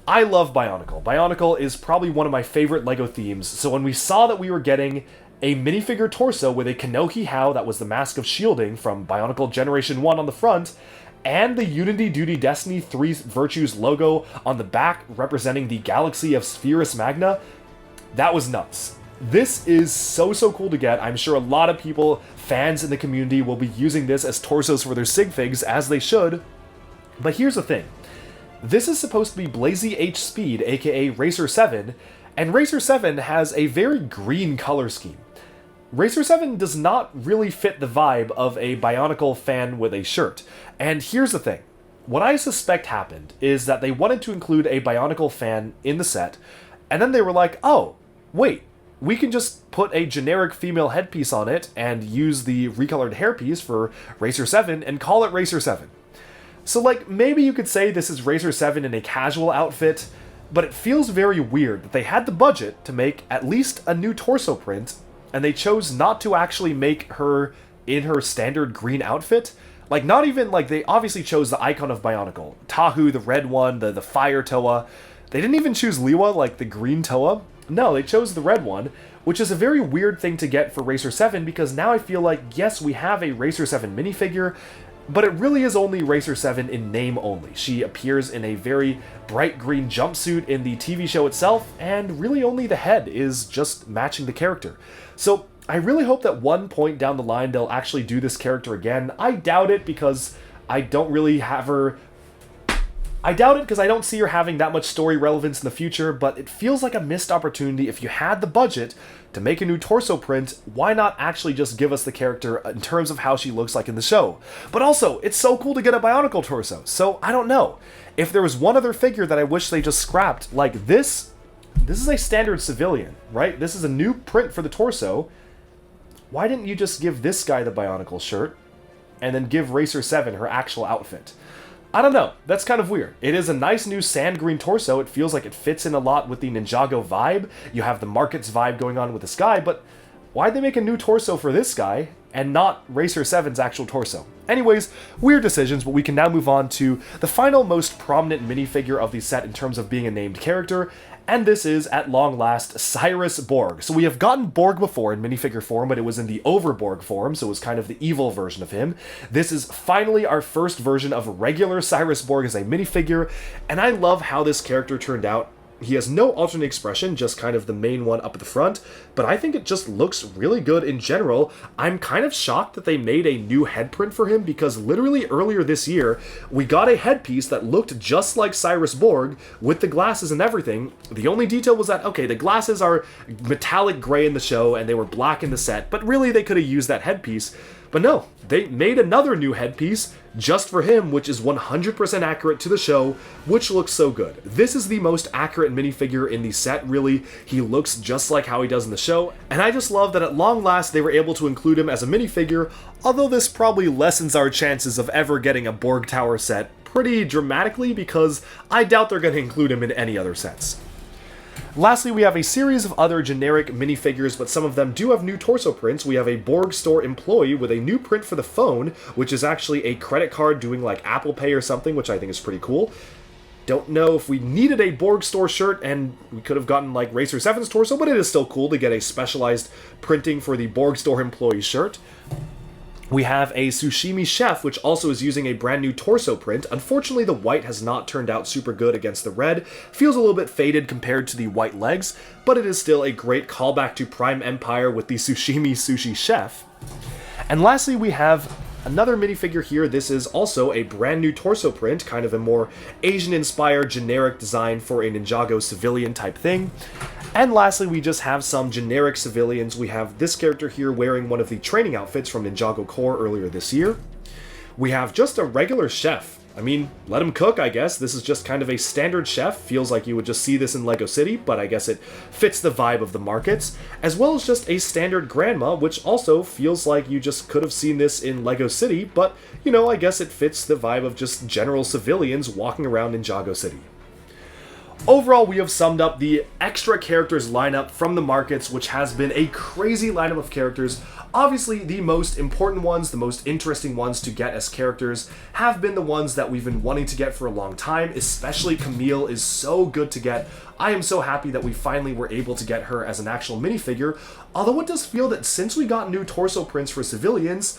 I love Bionicle. Bionicle is probably one of my favorite LEGO themes, so when we saw that we were getting a minifigure torso with a Kanohi How, that was the Mask of Shielding from Bionicle Generation 1 on the front, and the Unity Duty Destiny 3 Virtues logo on the back representing the galaxy of Spherus Magna, that was nuts. This is so cool to get. I'm sure a lot of people, fans in the community, will be using this as torsos for their sig figs, as they should. But here's the thing. This is supposed to be Blazey H Speed, aka Racer 7, and Racer 7 has a very green color scheme. Racer 7 does not really fit the vibe of a Bionicle fan with a shirt. And here's the thing. What I suspect happened is that they wanted to include a Bionicle fan in the set, and then they were like, oh, wait, we can just put a generic female headpiece on it and use the recolored hairpiece for Racer 7 and call it Racer 7. So, like, maybe you could say this is Racer 7 in a casual outfit, but it feels very weird that they had the budget to make at least a new torso print, and they chose not to actually make her in her standard green outfit. Like, not even, like, they obviously chose the icon of Bionicle. Tahu, the red one, the fire Toa. They didn't even choose Liwa, like the green Toa. No, they chose the red one, which is a very weird thing to get for Racer 7, because now I feel like, yes, we have a Racer 7 minifigure, but it really is only Racer 7 in name only. She appears in a very bright green jumpsuit in the TV show itself, and really only the head is just matching the character. So, I really hope that one point down the line they'll actually do this character again. I doubt it because I don't really have her... I doubt it because I don't see her having that much story relevance in the future, but it feels like a missed opportunity. If you had the budget to make a new torso print, why not actually just give us the character in terms of how she looks like in the show? But also, it's so cool to get a Bionicle torso, so I don't know. If there was one other figure that I wish they just scrapped, like this is a standard civilian, right? This is a new print for the torso. Why didn't you just give this guy the Bionicle shirt, and then give Racer 7 her actual outfit? I don't know, that's kind of weird. It is a nice new sand green torso, it feels like it fits in a lot with the Ninjago vibe, you have the Markets vibe going on with this guy, but why'd they make a new torso for this guy, and not Racer 7's actual torso? Anyways, weird decisions, but we can now move on to the final most prominent minifigure of the set in terms of being a named character, and this is, at long last, Cyrus Borg. So we have gotten Borg before in minifigure form, but it was in the Overborg form, so it was kind of the evil version of him. This is finally our first version of regular Cyrus Borg as a minifigure, and I love how this character turned out. He has no alternate expression, just kind of the main one up at the front, but I think it just looks really good in general. I'm kind of shocked that they made a new head print for him, because literally earlier this year, we got a headpiece that looked just like Cyrus Borg, with the glasses and everything. The only detail was that, okay, the glasses are metallic gray in the show, and they were black in the set, but really they could have used that headpiece. But no, they made another new headpiece just for him, which is 100% accurate to the show, which looks so good. This is the most accurate minifigure in the set, really. He looks just like how he does in the show, and I just love that at long last they were able to include him as a minifigure, although this probably lessens our chances of ever getting a Borg Tower set pretty dramatically, because I doubt they're going to include him in any other sets. Lastly, we have a series of other generic minifigures, but some of them do have new torso prints. We have a Borg store employee with a new print for the phone, which is actually a credit card doing like Apple Pay or something, which I think is pretty cool. Don't know if we needed a Borg store shirt, and we could have gotten like Racer 7's torso, but it is still cool to get a specialized printing for the Borg store employee shirt. We have a Sushimi Chef, which also is using a brand new torso print. Unfortunately, the white has not turned out super good against the red. Feels a little bit faded compared to the white legs, but it is still a great callback to Prime Empire with the Sushimi Sushi Chef. And lastly, we have another minifigure here. This is also a brand new torso print, kind of a more Asian-inspired generic design for a Ninjago civilian type thing. And lastly, we just have some generic civilians. We have this character here wearing one of the training outfits from Ninjago Corps earlier this year. We have just a regular chef. I mean, let him cook, I guess. This is just kind of a standard chef. Feels like you would just see this in LEGO City, but I guess it fits the vibe of the markets. As well as just a standard grandma, which also feels like you just could have seen this in LEGO City, but, you know, I guess it fits the vibe of just general civilians walking around Ninjago City. Overall, we have summed up the extra characters lineup from the markets, which has been a crazy lineup of characters. Obviously, the most important ones, the most interesting ones to get as characters, have been the ones that we've been wanting to get for a long time, especially Camille is so good to get. I am so happy that we finally were able to get her as an actual minifigure, although it does feel that since we got new torso prints for civilians,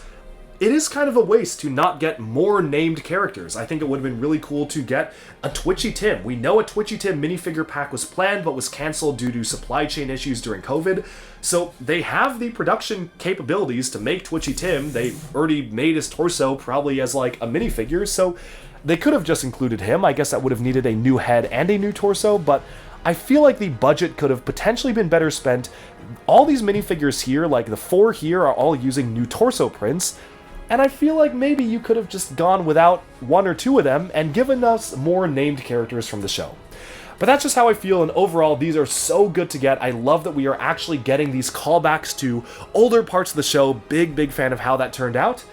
it is kind of a waste to not get more named characters. I think it would have been really cool to get a Twitchy Tim. We know a Twitchy Tim minifigure pack was planned, but was canceled due to supply chain issues during COVID. So they have the production capabilities to make Twitchy Tim. They already made his torso probably as like a minifigure, so they could have just included him. I guess that would have needed a new head and a new torso, but I feel like the budget could have potentially been better spent. All these minifigures here, like the 4 here, are all using new torso prints, and I feel like maybe you could have just gone without 1 or 2 of them and given us more named characters from the show. But that's just how I feel, and overall, these are so good to get. I love that we are actually getting these callbacks to older parts of the show. Big fan of how that turned out.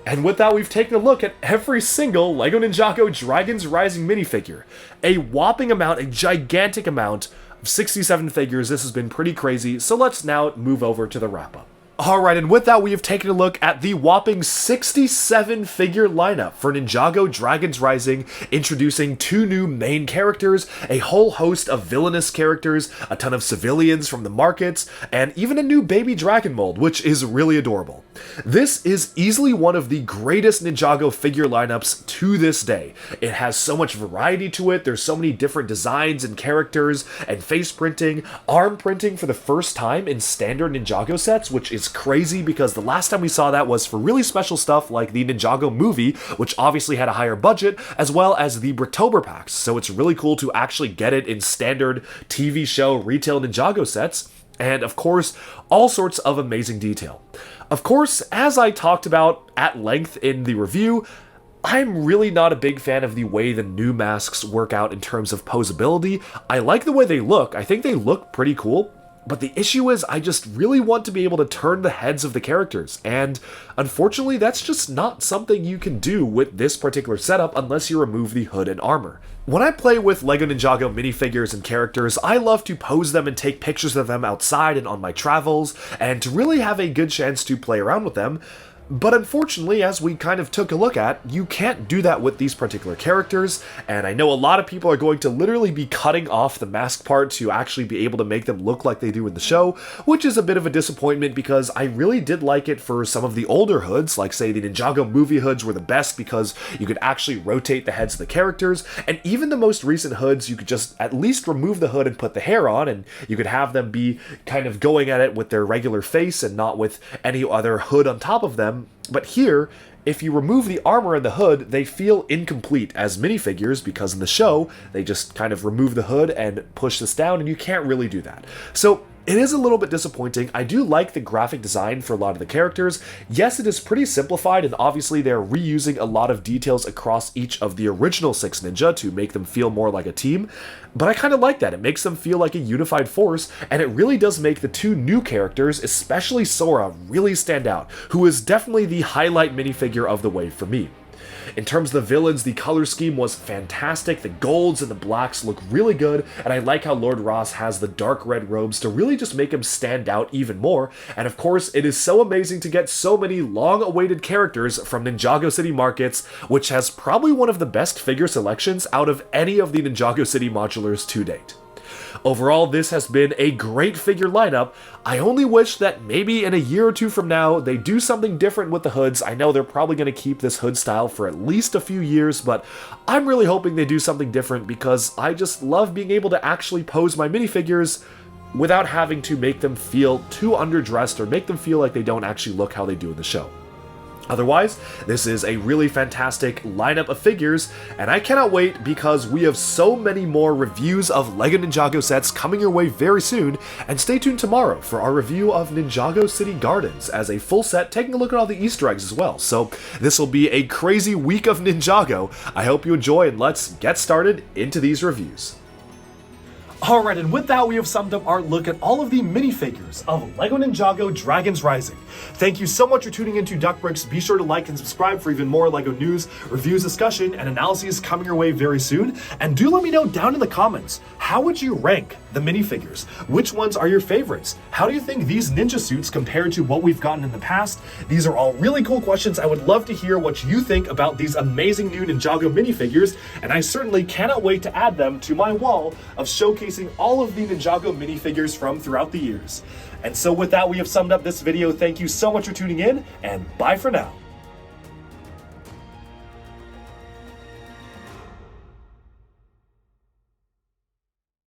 And with that, we've taken a look at every single LEGO Ninjago Dragons Rising minifigure. A whopping amount, a gigantic amount of 67 figures. This has been pretty crazy, so let's now move over to the wrap-up. Alright, and with that, we have taken a look at the whopping 67 figure lineup for Ninjago Dragons Rising, introducing 2 new main characters, a whole host of villainous characters, a ton of civilians from the markets, and even a new baby dragon mold, which is really adorable. This is easily one of the greatest Ninjago figure lineups to this day. It has so much variety to it, there's so many different designs and characters, and face printing, arm printing for the first time in standard Ninjago sets, which is crazy because the last time we saw that was for really special stuff like the Ninjago movie, which obviously had a higher budget, as well as the Britober packs, so it's really cool to actually get it in standard TV show retail Ninjago sets, and of course, all sorts of amazing detail. Of course, as I talked about at length in the review, I'm really not a big fan of the way the new masks work out in terms of posability. I like the way they look, I think they look pretty cool, but the issue is I just really want to be able to turn the heads of the characters, and unfortunately that's just not something you can do with this particular setup unless you remove the hood and armor. When I play with LEGO Ninjago minifigures and characters, I love to pose them and take pictures of them outside and on my travels, and to really have a good chance to play around with them. But unfortunately, as we kind of took a look at, you can't do that with these particular characters, and I know a lot of people are going to literally be cutting off the mask part to actually be able to make them look like they do in the show, which is a bit of a disappointment because I really did like it for some of the older hoods, like say the Ninjago movie hoods were the best because you could actually rotate the heads of the characters, and even the most recent hoods, you could just at least remove the hood and put the hair on, and you could have them be kind of going at it with their regular face and not with any other hood on top of them. But here, if you remove the armor and the hood, they feel incomplete as minifigures because in the show, they just kind of remove the hood and push this down, and you can't really do that. So it is a little bit disappointing. I do like the graphic design for a lot of the characters. Yes, it is pretty simplified, and obviously they're reusing a lot of details across each of the original 6 ninja to make them feel more like a team, but I kind of like that. It makes them feel like a unified force, and it really does make the 2 new characters, especially Sora, really stand out, who is definitely the highlight minifigure of the wave for me. In terms of the villains, the color scheme was fantastic, the golds and the blacks look really good, and I like how Lord Ross has the dark red robes to really just make him stand out even more, and of course it is so amazing to get so many long-awaited characters from Ninjago City Markets, which has probably one of the best figure selections out of any of the Ninjago City modulars to date. Overall, this has been a great figure lineup. I only wish that maybe in a year or 2 from now, they do something different with the hoods. I know they're probably going to keep this hood style for at least a few years, but I'm really hoping they do something different because I just love being able to actually pose my minifigures without having to make them feel too underdressed or make them feel like they don't actually look how they do in the show. Otherwise, this is a really fantastic lineup of figures, and I cannot wait because we have so many more reviews of LEGO Ninjago sets coming your way very soon, and stay tuned tomorrow for our review of Ninjago City Gardens as a full set, taking a look at all the Easter eggs as well. So this will be a crazy week of Ninjago. I hope you enjoy, and let's get started into these reviews. Alright, and with that, we have summed up our look at all of the minifigures of LEGO Ninjago Dragons Rising. Thank you so much for tuning into Duckbricks. Be sure to like and subscribe for even more LEGO news, reviews, discussion, and analyses coming your way very soon. And do let me know down in the comments, how would you rank the minifigures? Which ones are your favorites? How do you think these ninja suits compare to what we've gotten in the past? These are all really cool questions. I would love to hear what you think about these amazing new Ninjago minifigures, and I certainly cannot wait to add them to my wall of showcasing all of the Ninjago minifigures from throughout the years. And so with that, we have summed up this video. Thank you so much for tuning in, and bye for now.